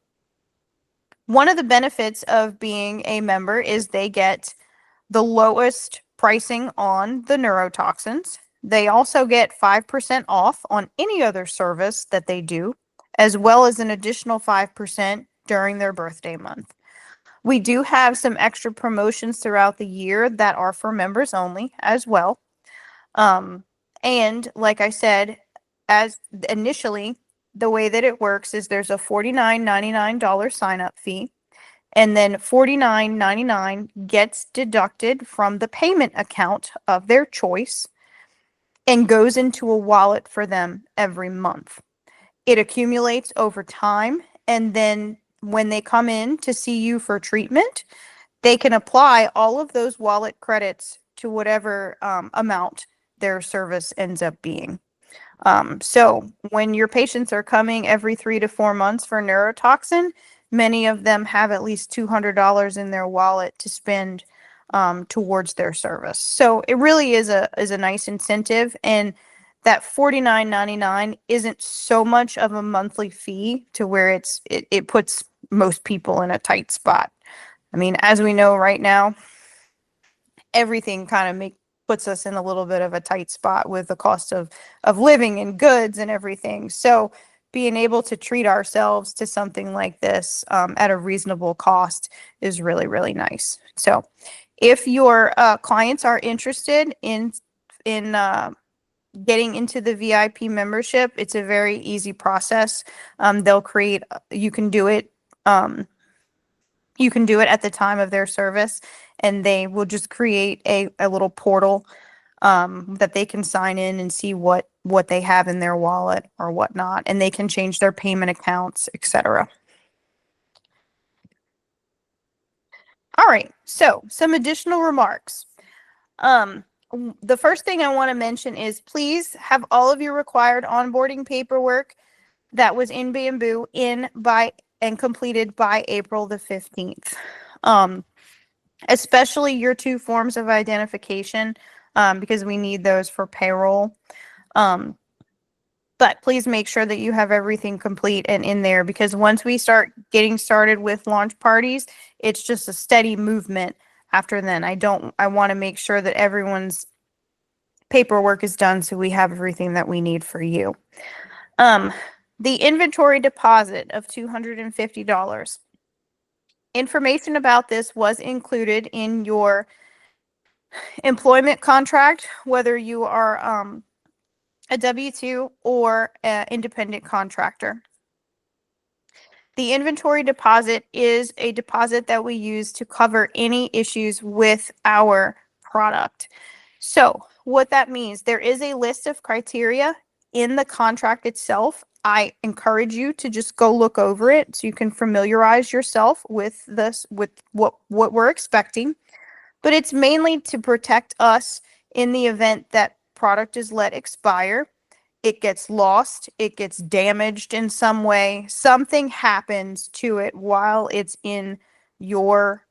Speaker 1: of the benefits of being a member is they get the lowest pricing on the neurotoxins. They also get 5% off on any other service that they do, as well as an additional 5% during their birthday month. We do have some extra promotions throughout the year that are for members only as well. And like I said, as initially, the way that it works is there's a $49.99 sign up fee, and then $49.99 gets deducted from the payment account of their choice and goes into a wallet for them every month. It accumulates over time, and then when they come in to see you for treatment, they can apply all of those wallet credits to whatever amount their service ends up being. So when your patients are coming every 3 to 4 months for neurotoxin, many of them have at least $200 in their wallet to spend towards their service. So it really is a nice incentive, and that $49.99 isn't so much of a monthly fee to where it puts most people in a tight spot. I mean, as we know right now, everything kind of puts us in a little bit of a tight spot with the cost of living and goods and everything. So being able to treat ourselves to something like this at a reasonable cost is really, really nice. So if your clients are interested in getting into the VIP membership, it's a very easy process. They'll create, you can do it at the time of their service, and they will just create a little portal that they can sign in and see what they have in their wallet or whatnot, and they can change their payment accounts, etc. All right, so some additional remarks. The first thing I want to mention is please have all of your required onboarding paperwork that was in Bamboo in by and completed by April the 15th. Especially your 2 forms of identification, because we need those for payroll. But please make sure that you have everything complete and in there, because once we start getting started with launch parties, it's just a steady movement after then. I want to make sure that everyone's paperwork is done so we have everything that we need for you. The inventory deposit of $250. Information about this was included in your employment contract, whether you are a W-2 or an independent contractor. The inventory deposit is a deposit that we use to cover any issues with our product. So what that means, there is a list of criteria in the contract itself. I encourage you to just go look over it so you can familiarize yourself with this, with what we're expecting. But it's mainly to protect us in the event that product is let expire, it gets lost, it gets damaged in some way, something happens to it while it's in your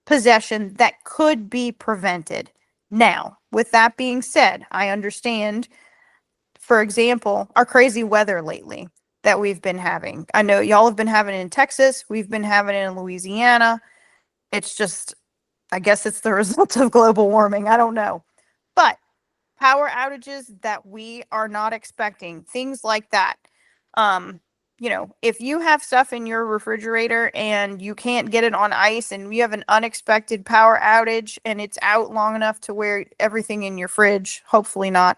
Speaker 1: possession that could be prevented. Now, with that being said, I understand, for example, our crazy weather lately that we've been having. I know y'all have been having it in Texas, we've been having it in Louisiana. It's just, I guess it's the result of global warming. I don't know. But power outages that we are not expecting, things like that. If you have stuff in your refrigerator and you can't get it on ice and you have an unexpected power outage and it's out long enough to where everything in your fridge, hopefully not,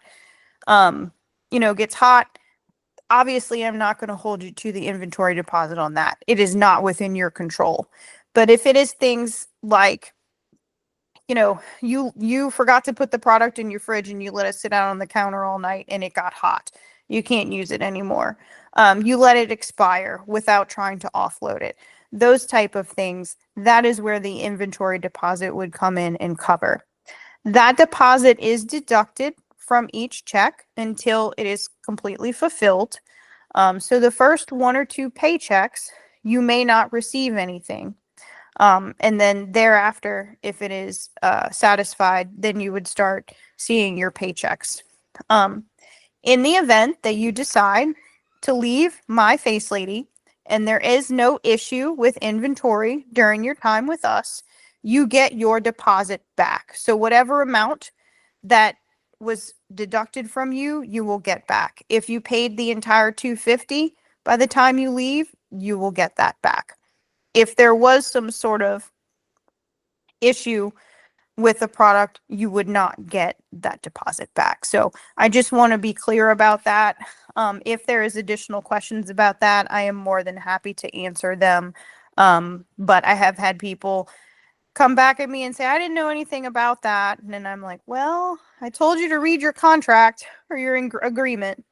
Speaker 1: gets hot, obviously I'm not going to hold you to the inventory deposit on that. It is not within your control. But if it is things like, you forgot to put the product in your fridge and you let it sit out on the counter all night and it got hot, you can't use it anymore. You let it expire without trying to offload it. Those type of things, that is where the inventory deposit would come in and cover. That deposit is deducted from each check until it is completely fulfilled. So the first 1 or 2 paychecks, you may not receive anything. And then thereafter, if it is satisfied, then you would start seeing your paychecks. In the event that you decide to leave My Face Lady and there is no issue with inventory during your time with us, you get your deposit back. So whatever amount that was deducted from you, you will get back. If you paid the entire $250 by the time you leave, you will get that back. If there was some sort of issue with the product, you would not get that deposit back. So I just want to be clear about that. If there is additional questions about that, I am more than happy to answer them. But I have had people come back at me and say, I didn't know anything about that. And then I'm like, well, I told you to read your contract or your agreement.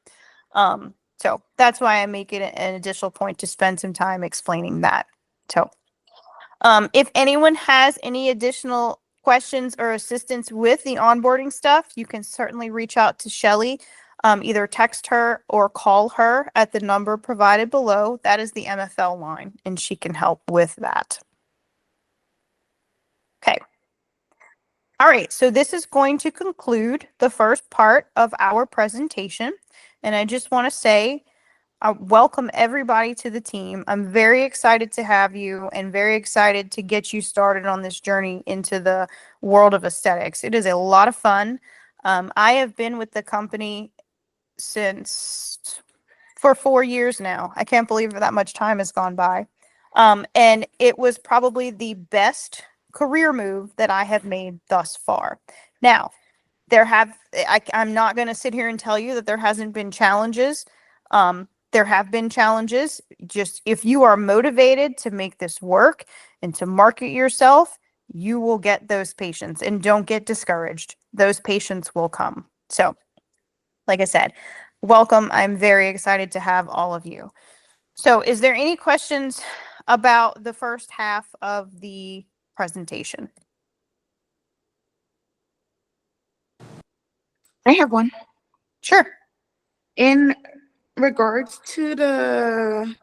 Speaker 1: So that's why I make it an additional point to spend some time explaining that. So if anyone has any additional questions or assistance with the onboarding stuff, you can certainly reach out to Shelly. Either text her or call her at the number provided below. That is the MFL line, and she can help with that. Okay. All right, so this is going to conclude the first part of our presentation. And I just want to say, welcome everybody to the team. I'm very excited to have you and very excited to get you started on this journey into the world of aesthetics. It is a lot of fun. I have been with the company for 4 years now. I can't believe that much time has gone by. And it was probably the best career move that I have made thus far. Now, I'm not going to sit here and tell you that there hasn't been challenges. There have been challenges. Just if you are motivated to make this work and to market yourself, you will get those patients, and don't get discouraged. Those patients will come. So, like I said, welcome. I'm very excited to have all of you. So is there any questions about the first half of the presentation?
Speaker 3: I have one.
Speaker 1: Sure.
Speaker 3: In regards to the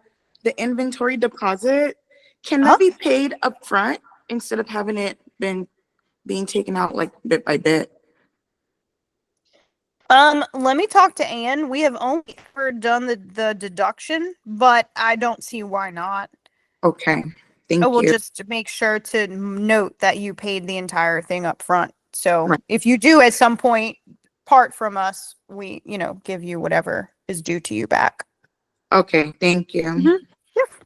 Speaker 3: inventory deposit, can that be paid up front instead of having it being taken out like bit by bit?
Speaker 1: Let me talk to Anne. We have only ever done the deduction, but I don't see why not.
Speaker 3: Okay, thank
Speaker 1: I will
Speaker 3: you.
Speaker 1: just make sure to note that you paid the entire thing up front. So
Speaker 3: Right.
Speaker 1: if you do at some point part from us, we, give you whatever is due to you back.
Speaker 3: Okay, thank you.
Speaker 1: Mhm.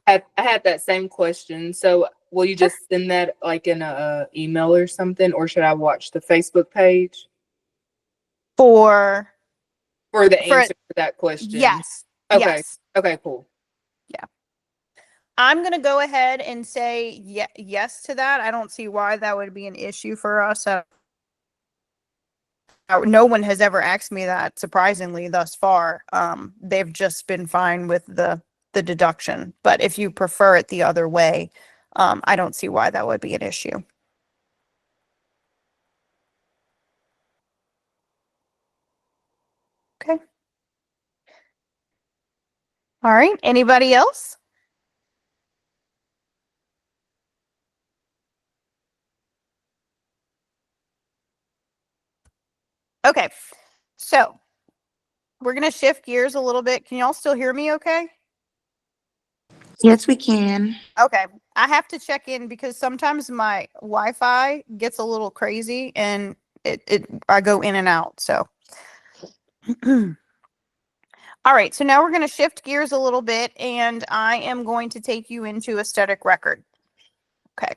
Speaker 4: I had that same question. So will you just send that like in a email or something, or should I watch the Facebook page
Speaker 1: For
Speaker 4: for the
Speaker 1: For-
Speaker 4: answer to that question?
Speaker 1: yes.
Speaker 4: Okay.
Speaker 1: Yes.
Speaker 4: Okay, cool.
Speaker 1: I'm going to go ahead and say yes to that. I don't see why that would be an issue for us. No one has ever asked me that, surprisingly, thus far. They've just been fine with the deduction. But if you prefer it the other way, I don't see why that would be an issue. Okay. All right. Anybody else? Okay. So we're going to shift gears a little bit. Can y'all still hear me okay?
Speaker 3: Yes, we can.
Speaker 1: Okay. I have to check in because sometimes my Wi-Fi gets a little crazy and I go in and out. So all right, so now we're going to shift gears a little bit and I am going to take you into aesthetic record. Okay.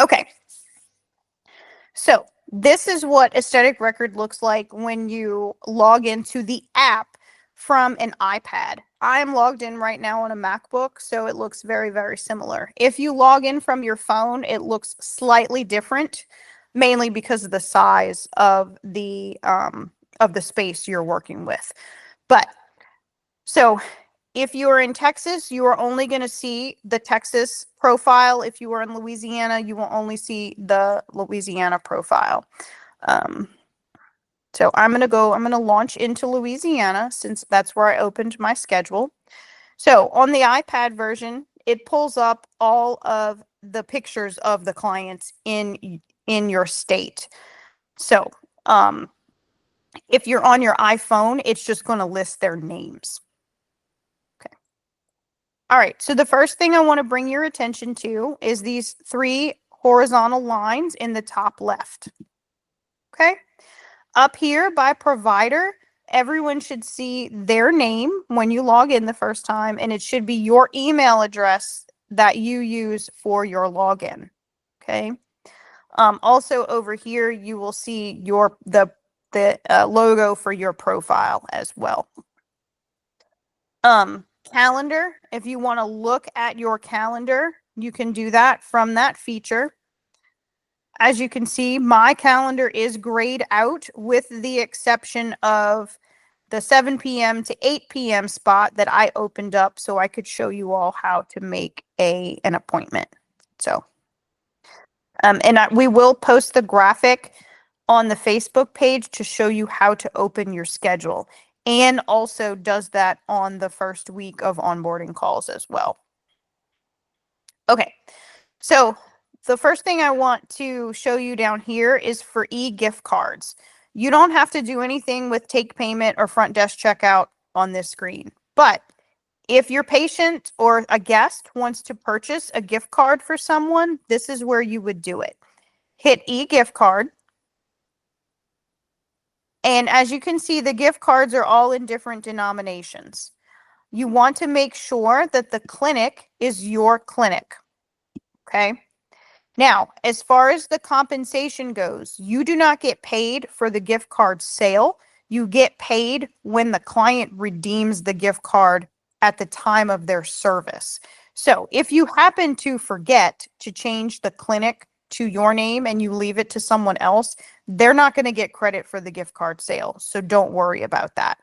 Speaker 1: Okay. So this is what aesthetic record looks like when you log into the app from an iPad. I am logged in right now on a MacBook, so it looks very, very similar. If you log in from your phone, it looks slightly different, mainly because of the size of the space you're working with. But so if you are in Texas, you are only going to see the Texas profile. If you are in Louisiana, you will only see the Louisiana profile. So I'm going to launch into Louisiana since that's where I opened my schedule. So on the iPad version, it pulls up all of the pictures of the clients in your state. So if you're on your iPhone, it's just going to list their names. All right, so the first thing I want to bring your attention to is these 3 horizontal lines in the top left. Okay. Up here by provider, everyone should see their name when you log in the first time, and it should be your email address that you use for your login. Okay. Also over here, you will see the logo for your profile as well. Calendar, if you want to look at your calendar, you can do that from that feature. As you can see, my calendar is grayed out with the exception of the 7 p.m. to 8 p.m. spot that I opened up so I could show you all how to make an appointment. So, we will post the graphic on the Facebook page to show you how to open your schedule, and also does that on the first week of onboarding calls as well. Okay, so the first thing I want to show you down here is for e-gift cards. You don't have to do anything with take payment or front desk checkout on this screen, but if your patient or a guest wants to purchase a gift card for someone, this is where you would do it. Hit e-gift card. And as you can see, the gift cards are all in different denominations. You want to make sure that the clinic is your clinic. Okay. Now, as far as the compensation goes, you do not get paid for the gift card sale. You get paid when the client redeems the gift card at the time of their service. So if you happen to forget to change the clinic to your name and you leave it to someone else, they're not going to get credit for the gift card sale. So don't worry about that.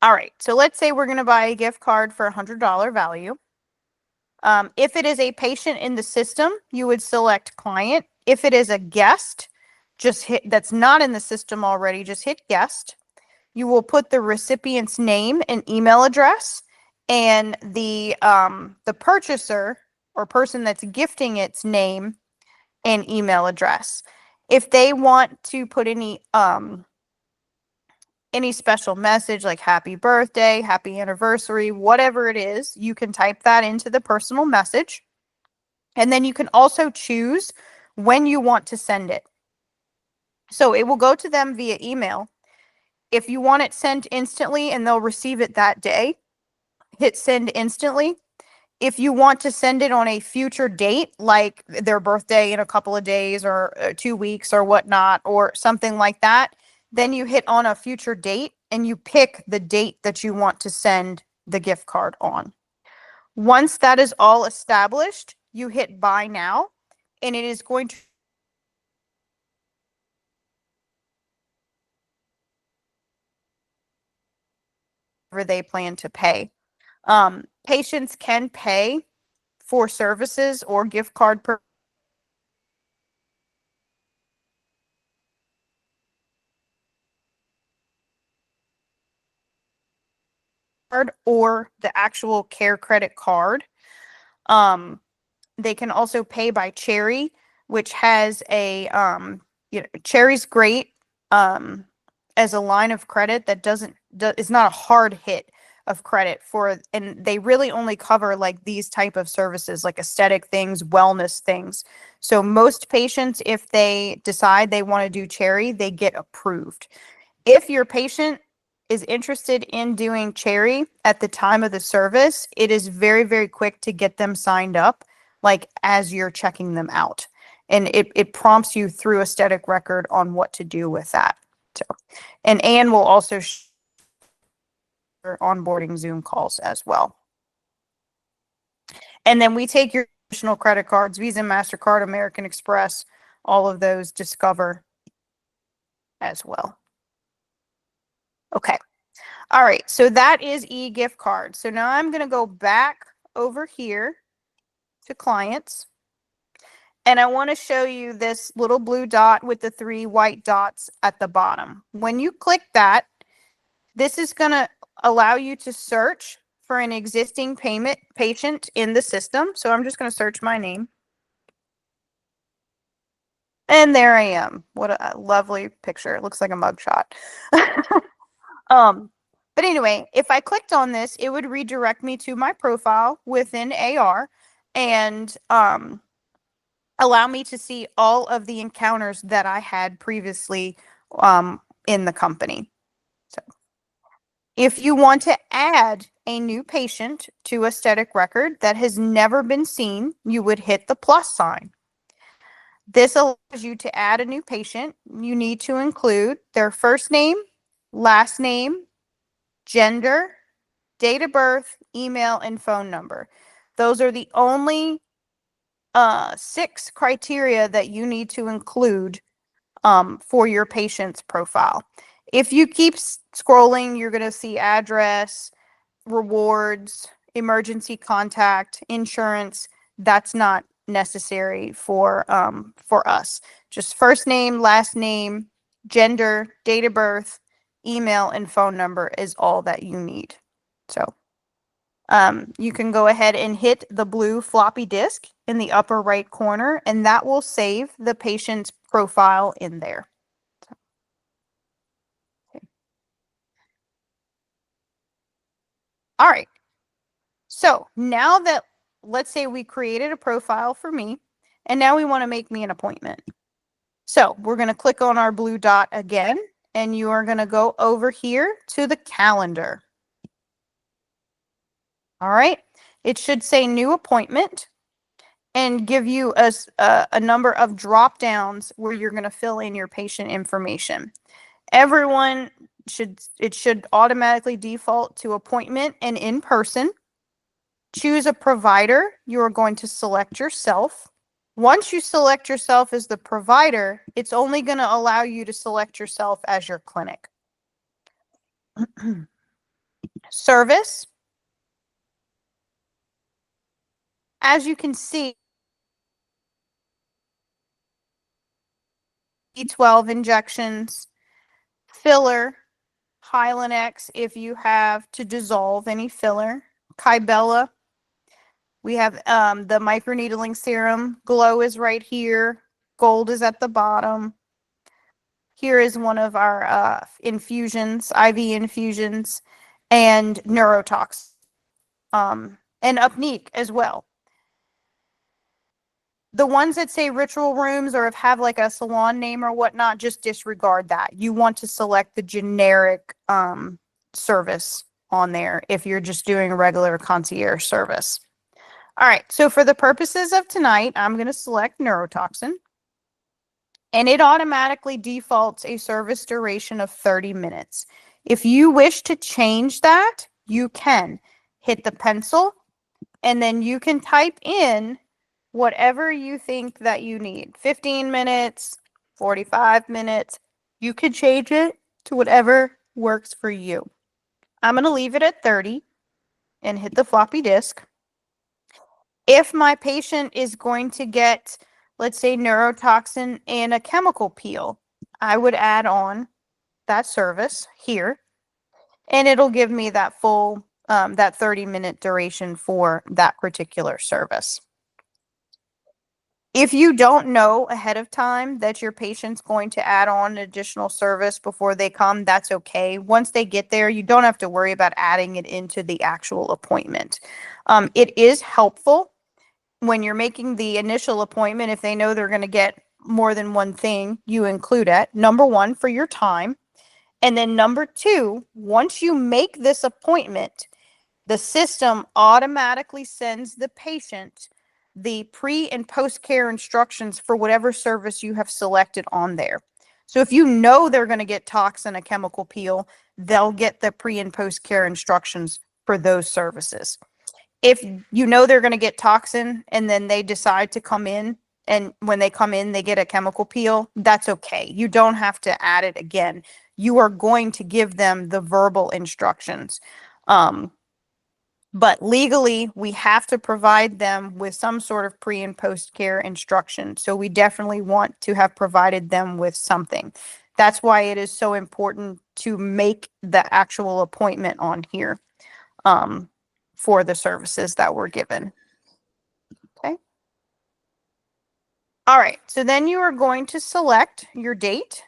Speaker 1: All right. So let's say we're going to buy a gift card for $100 value. If it is a patient in the system, you would select client. If it is a guest, just hit that's not in the system already, just hit guest. You will put the recipient's name and email address, and the purchaser or person that's gifting its name and email address. If they want to put any special message like happy birthday, happy anniversary, whatever it is, you can type that into the personal message. And then you can also choose when you want to send it. So it will go to them via email. If you want it sent instantly and they'll receive it that day, hit send instantly. If you want to send it on a future date, like their birthday in a couple of days or 2 weeks or whatnot, or something like that, then you hit on a future date and you pick the date that you want to send the gift card on. Once that is all established, you hit buy now, and it is going to whatever they plan to pay. Patients can pay for services or gift card per card or the actual care credit card. They can also pay by Cherry, which has Cherry's great as a line of credit that is not a hard hit of credit and they really only cover like these type of services, like aesthetic things, wellness things. So most patients, if they decide they want to do Cherry, they get approved. If your patient is interested in doing Cherry at the time of the service, it is very, very quick to get them signed up, like as you're checking them out. And it prompts you through aesthetic record on what to do with that. So, and Anne will also share onboarding Zoom calls as well. And then we take your additional credit cards, Visa, MasterCard, American Express, all of those, Discover as well. Okay. All right. So that is e-gift card. So now I'm going to go back over here to clients. And I want to show you this little blue dot with the 3 white dots at the bottom. When you click that, this is going to allow you to search for an existing patient in the system. So I'm just going to search my name. And there I am. What a lovely picture. It looks like a mugshot. But anyway, if I clicked on this, it would redirect me to my profile within AR. and allow me to see all of the encounters that I had previously in the company. So if you want to add a new patient to aesthetic record that has never been seen, you would hit the plus sign. This allows you to add a new patient. You need to include their first name, last name, gender, date of birth, email, and phone number. Those are the only 6 criteria that you need to include for your patient's profile. If you keep scrolling, you're going to see address, rewards, emergency contact, insurance. That's not necessary for us. Just first name, last name, gender, date of birth, email, and phone number is all that you need. So you can go ahead and hit the blue floppy disk in the upper right corner, and that will save the patient's profile in there. Okay. All right. So now that, let's say we created a profile for me, and now we want to make me an appointment. So we're going to click on our blue dot again, and you are going to go over here to the calendar. All right. It should say new appointment and give you a number of drop downs where you're going to fill in your patient information. Everyone should automatically default to appointment and in person. Choose a provider. You are going to select yourself. Once you select yourself as the provider, it's only going to allow you to select yourself as your clinic. Service. As you can see, B12 injections, filler, Hylenex if you have to dissolve any filler, Kybella. We have the microneedling serum. Glow is right here. Gold is at the bottom. Here is one of our infusions, IV infusions, and neurotox, and Upneek as well. The ones that say ritual rooms or have like a salon name or whatnot, just disregard that. You want to select the generic service on there if you're just doing a regular concierge service. All right, so for the purposes of tonight, I'm going to select neurotoxin, and it automatically defaults a service duration of 30 minutes. If you wish to change that, you can hit the pencil, and then you can type in whatever you think that you need. 15 minutes, 45 minutes. You could change it to whatever works for you. I'm going to leave it at 30 and hit the floppy disk. If my patient is going to get, let's say, neurotoxin and a chemical peel, I would add on that service here, and it'll give me that full, that 30-minute duration for that particular service. If you don't know ahead of time that your patient's going to add on an additional service before they come, that's okay. Once they get there, you don't have to worry about adding it into the actual appointment. It is helpful when you're making the initial appointment, if they know they're going to get more than one thing, you include it. Number one, for your time. And then number two, once you make this appointment, the system automatically sends the patient the pre and post care instructions for whatever service you have selected on there. So if you know they're going to get toxin, a chemical peel, they'll get the pre and post care instructions for those services. If you know they're going to get toxin and then they decide to come in, and when they come in, they get a chemical peel, that's okay. You don't have to add it again. You are going to give them the verbal instructions. But legally, we have to provide them with some sort of pre and post care instruction. So we definitely want to have provided them with something. That's why it is so important to make the actual appointment on here for the services that were given. Okay. All right. So then you are going to select your date.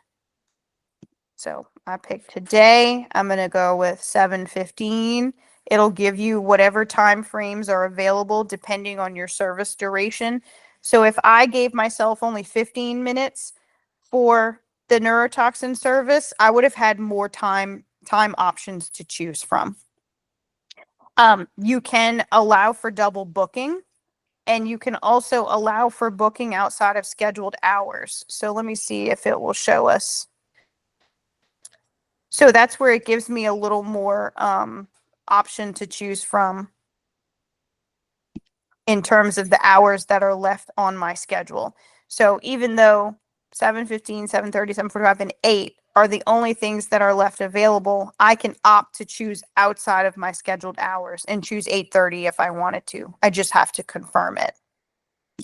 Speaker 1: So I picked today. I'm going to go with 7/15. It'll give you whatever time frames are available depending on your service duration. So if I gave myself only 15 minutes for the neurotoxin service, I would have had more time options to choose from. You can allow for double booking, and you can also allow for booking outside of scheduled hours. So let me see if it will show us. So that's where it gives me a little more option to choose from in terms of the hours that are left on my schedule. So even though 7:15, 7:30, 7:45, and 8 are the only things that are left available, I can opt to choose outside of my scheduled hours and choose 8:30 if I wanted to. I just have to confirm it.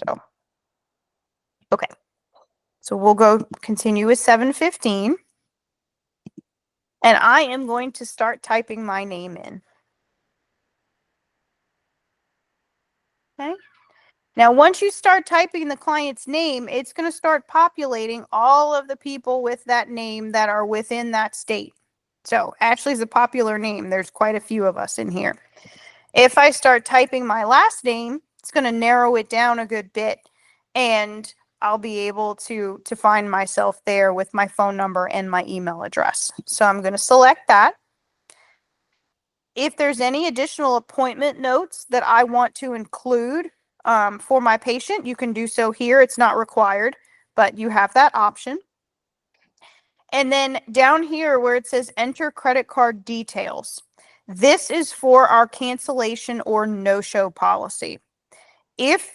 Speaker 1: So, okay. So we'll go continue with 7:15. And I am going to start typing my name in. Okay. Now, once you start typing the client's name, it's going to start populating all of the people with that name that are within that state. So Ashley is a popular name. There's quite a few of us in here. If I start typing my last name, it's going to narrow it down a good bit, and I'll be able to find myself there with my phone number and my email address. So I'm going to select that. If there's any additional appointment notes that I want to include for my patient, you can do so here. It's not required, but you have that option. And then down here where it says enter credit card details, this is for our cancellation or no-show policy. This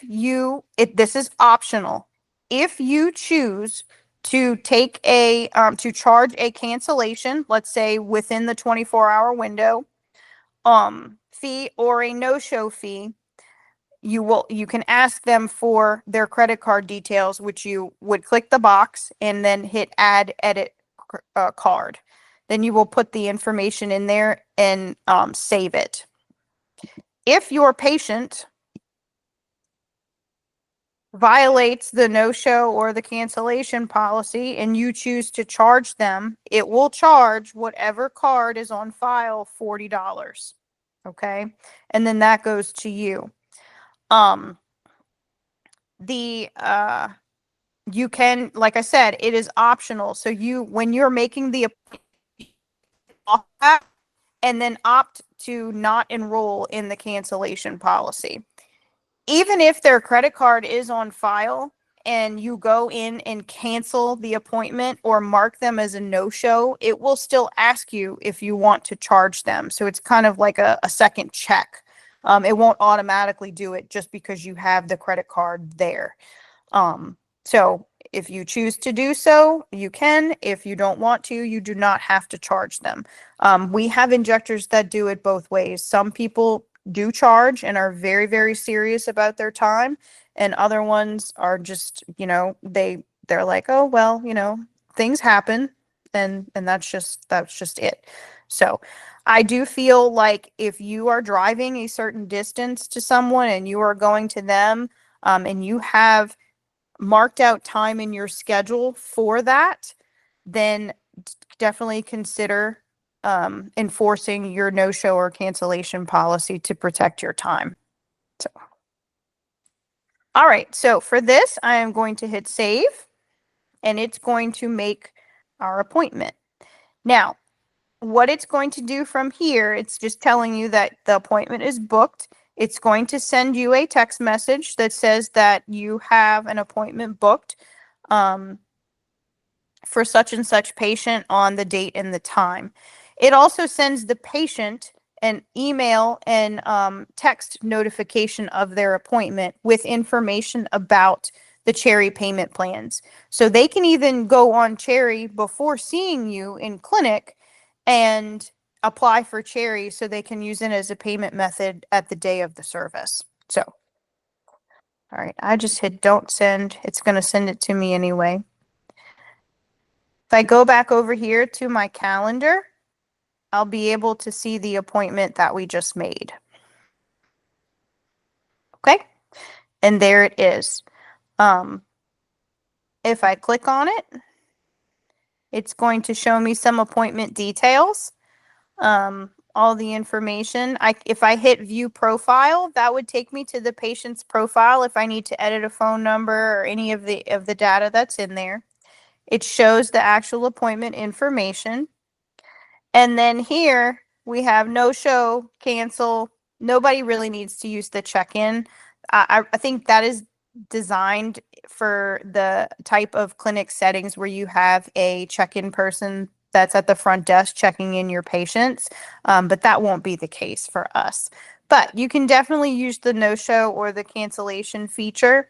Speaker 1: is optional. If you choose to take to charge a cancellation, let's say within the 24-hour window, fee or a no-show fee, you can ask them for their credit card details, which you would click the box and then hit add edit card. Then you will put the information in there and save it. If your patient violates the no-show or the cancellation policy and you choose to charge them, it will charge whatever card is on file $40. Okay. And then that goes to you. You can, like I said, it is optional. So when you're making the and then opt to not enroll in the cancellation policy. Even if their credit card is on file and you go in and cancel the appointment or mark them as a no-show, it will still ask you if you want to charge them. So it's kind of like a second check. It won't automatically do it just because you have the credit card there. So if you choose to do so, you can. If you don't want to, you do not have to charge them. We have injectors that do it both ways. Some people do charge and are very, very serious about their time, and other ones are just, they're like, oh, well, things happen, and that's just it. So I do feel like if you are driving a certain distance to someone and you are going to them, and you have marked out time in your schedule for that, then definitely consider enforcing your no-show or cancellation policy to protect your time. So, all right. So for this, I am going to hit save, and it's going to make our appointment. Now, what it's going to do from here, it's just telling you that the appointment is booked. It's going to send you a text message that says that you have an appointment booked for such and such patient on the date and the time. It also sends the patient an email and text notification of their appointment with information about the Cherry payment plans. So they can even go on Cherry before seeing you in clinic and apply for Cherry so they can use it as a payment method at the day of the service. So, all right, I just hit don't send. It's going to send it to me anyway. If I go back over here to my calendar, I'll be able to see the appointment that we just made. Okay, and there it is. If I click on it, it's going to show me some appointment details. all the information. If I hit view profile, that would take me to the patient's profile if I need to edit a phone number or any of the data that's in there. It shows the actual appointment information. And then here we have no show, cancel. Nobody really needs to use the check-in. I think that is designed for the type of clinic settings where you have a check-in person that's at the front desk checking in your patients. But that won't be the case for us. But you can definitely use the no-show or the cancellation feature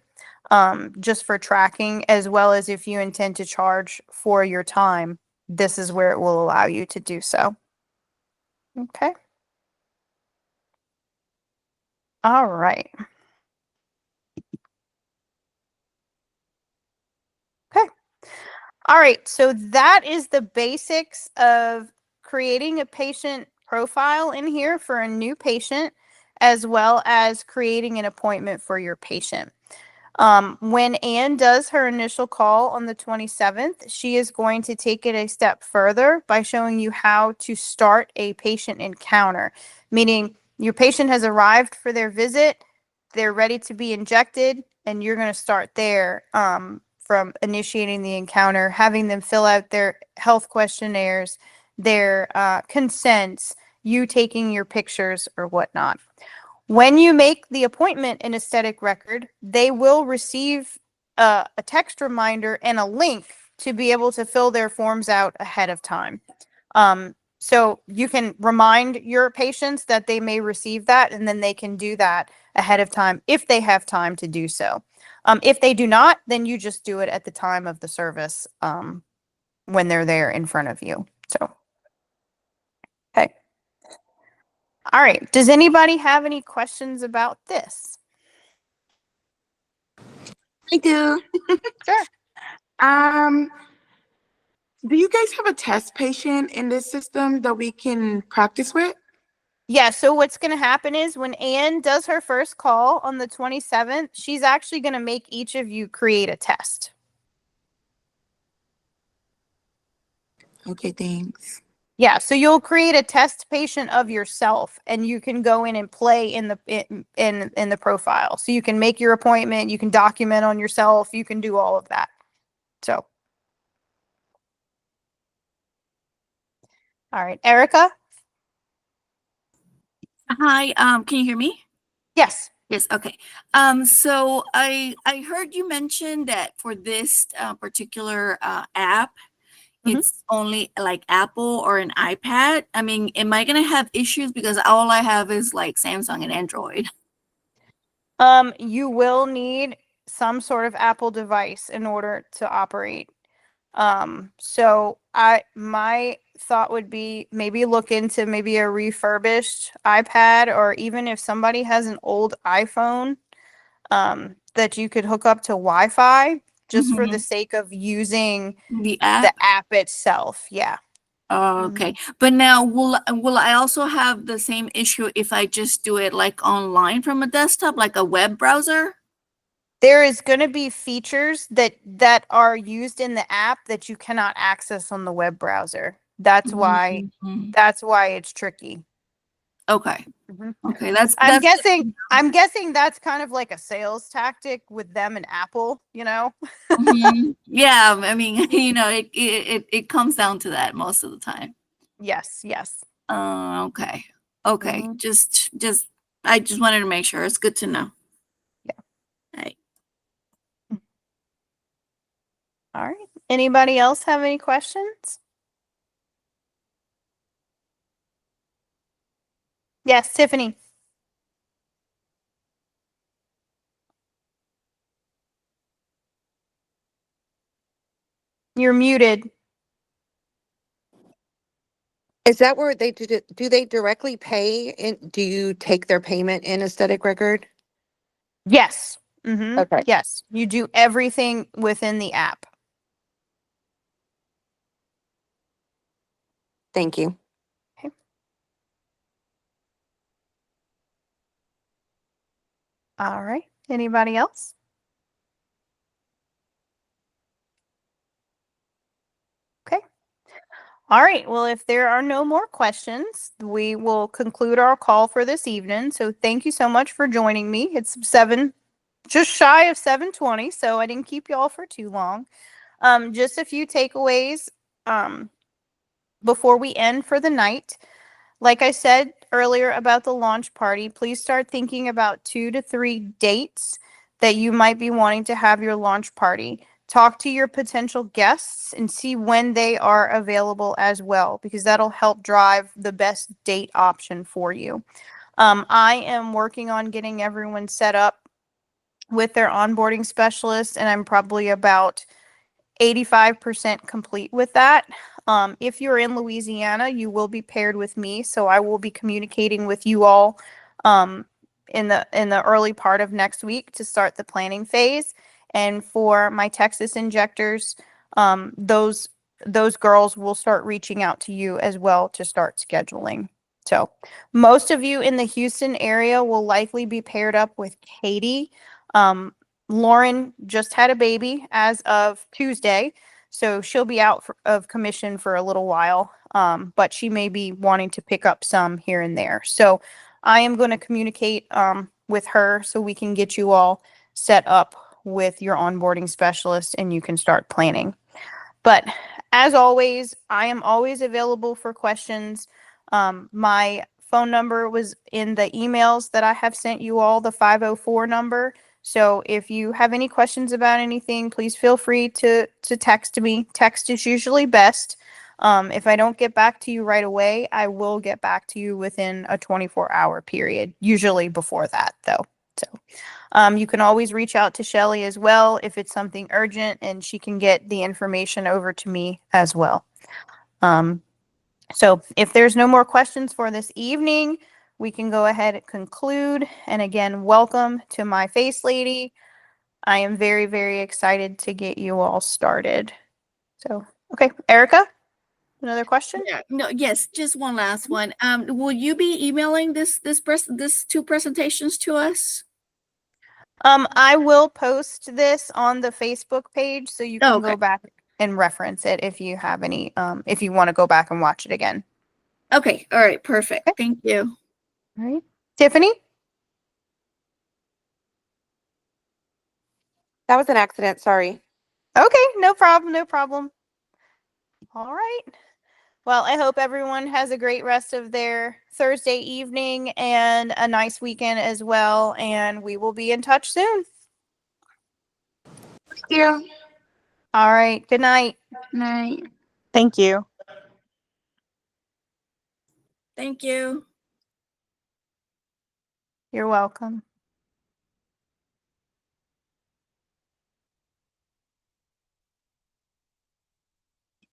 Speaker 1: just for tracking, as well as if you intend to charge for your time, this is where it will allow you to do so. Okay. All right. Okay. All right. So that is the basics of creating a patient profile in here for a new patient, as well as creating an appointment for your patient. When Anne does her initial call on the 27th, she is going to take it a step further by showing you how to start a patient encounter, meaning your patient has arrived for their visit, they're ready to be injected, and you're going to start there from initiating the encounter, having them fill out their health questionnaires, their consents, you taking your pictures or whatnot. When you make the appointment in aesthetic record, they will receive a text reminder and a link to be able to fill their forms out ahead of time. So you can remind your patients that they may receive that, and then they can do that ahead of time if they have time to do so. If they do not, then you just do it at the time of the service when they're there in front of you. So, okay. All right. Does anybody have any questions about this?
Speaker 3: I do.
Speaker 1: Sure.
Speaker 3: Do you guys have a test patient in this system that we can practice with?
Speaker 1: Yeah, so what's going to happen is when Anne does her first call on the 27th, she's actually going to make each of you create a test.
Speaker 3: Okay, thanks.
Speaker 1: Yeah, so you'll create a test patient of yourself, and you can go in and play in the profile. So you can make your appointment, you can document on yourself, you can do all of that. So, all right, Erica?
Speaker 2: Hi, can you hear me?
Speaker 1: Yes.
Speaker 2: Yes, okay. So I heard you mention that for this particular app,
Speaker 1: Mhm.
Speaker 2: it's only like Apple or an iPad. I mean, am I gonna have issues because all I have is like Samsung and Android?
Speaker 1: You will need some sort of Apple device in order to operate. So my thought would be maybe look into maybe a refurbished iPad, or even if somebody has an old iPhone, that you could hook up to Wi-Fi just for the sake of using
Speaker 2: The
Speaker 1: the
Speaker 2: app?
Speaker 1: app itself. Yeah.
Speaker 2: Oh, okay. But now will I also have the same issue if I just do it like online from a desktop, like a web browser?
Speaker 1: There is going to be features that are used in the app that you cannot access on the web browser. That's why
Speaker 2: Mhm.
Speaker 1: it's tricky.
Speaker 2: Okay.
Speaker 1: Mhm.
Speaker 2: Okay. That's
Speaker 1: I'm
Speaker 2: that's
Speaker 1: guessing that's kind of like a sales tactic with them and Apple, you know?
Speaker 2: Mhm. Yeah, I mean, it comes down to that most of the time.
Speaker 1: Yes, yes.
Speaker 2: Okay. Okay.
Speaker 1: Mhm.
Speaker 2: Just I just wanted to make sure. It's good to know.
Speaker 1: Yeah.
Speaker 2: Right.
Speaker 1: All right. Anybody else have any questions? Yes, Tiffany. You're muted.
Speaker 5: Is that where they do they directly pay and do you take their payment in aesthetic record?
Speaker 1: Yes. Mm-hmm.
Speaker 5: Okay,
Speaker 1: Yes. You do everything within the app.
Speaker 5: thank you.
Speaker 1: Okay. All right. Anybody else? Okay. All right. Well, if there are no more questions, we will conclude our call for this evening. So thank you so much for joining me. It's just shy of 7:20, so I didn't keep y'all for too long. Just a few takeaways before we end for the night. Like I said earlier about the launch party, please start thinking about 2 to 3 dates that you might be wanting to have your launch party. Talk to your potential guests and see when they are available as well, because that'll help drive the best date option for you. I am working on getting everyone set up with their onboarding specialist, and I'm probably about 85% complete with that. If you're in Louisiana, you will be paired with me, so I will be communicating with you all in the early part of next week to start the planning phase. And for my Texas injectors, those girls will start reaching out to you as well to start scheduling. So most of you in the Houston area will likely be paired up with Katie. Lauren just had a baby as of Tuesday, so she'll be out of commission for a little while, but she may be wanting to pick up some here and there. So I am going to communicate with her so we can get you all set up with your onboarding specialist and you can start planning. But as always, I am always available for questions. My phone number was in the emails that I have sent you all, the 504 number. So if you have any questions about anything, please feel free to text me. Text is usually best. If I don't get back to you right away, I will get back to you within a 24-hour period, usually before that, though. So you can always reach out to Shelly as well if it's something urgent, and she can get the information over to me as well. So if there's no more questions for this evening, we can go ahead and conclude. And again, welcome to my face lady. I am very, very excited to get you all started. So, okay, Erica, another question?
Speaker 2: Yeah, no, yes, just one last one. Will you be emailing this two presentations to us?
Speaker 1: I will post this on the Facebook page so you can
Speaker 2: Okay.
Speaker 1: go back and reference it if you have any, if you want to go back and watch it again.
Speaker 2: Okay, all right, perfect.
Speaker 1: Okay.
Speaker 2: Thank you.
Speaker 1: All right. Tiffany?
Speaker 5: That was an accident, sorry.
Speaker 1: Okay, no problem, no problem. All right. Well, I hope everyone has a great rest of their Thursday evening and a nice weekend as well. And we will be in touch soon.
Speaker 3: Thank you.
Speaker 1: All right. Good night.
Speaker 3: Night.
Speaker 1: Thank you.
Speaker 2: Thank you.
Speaker 1: You're welcome.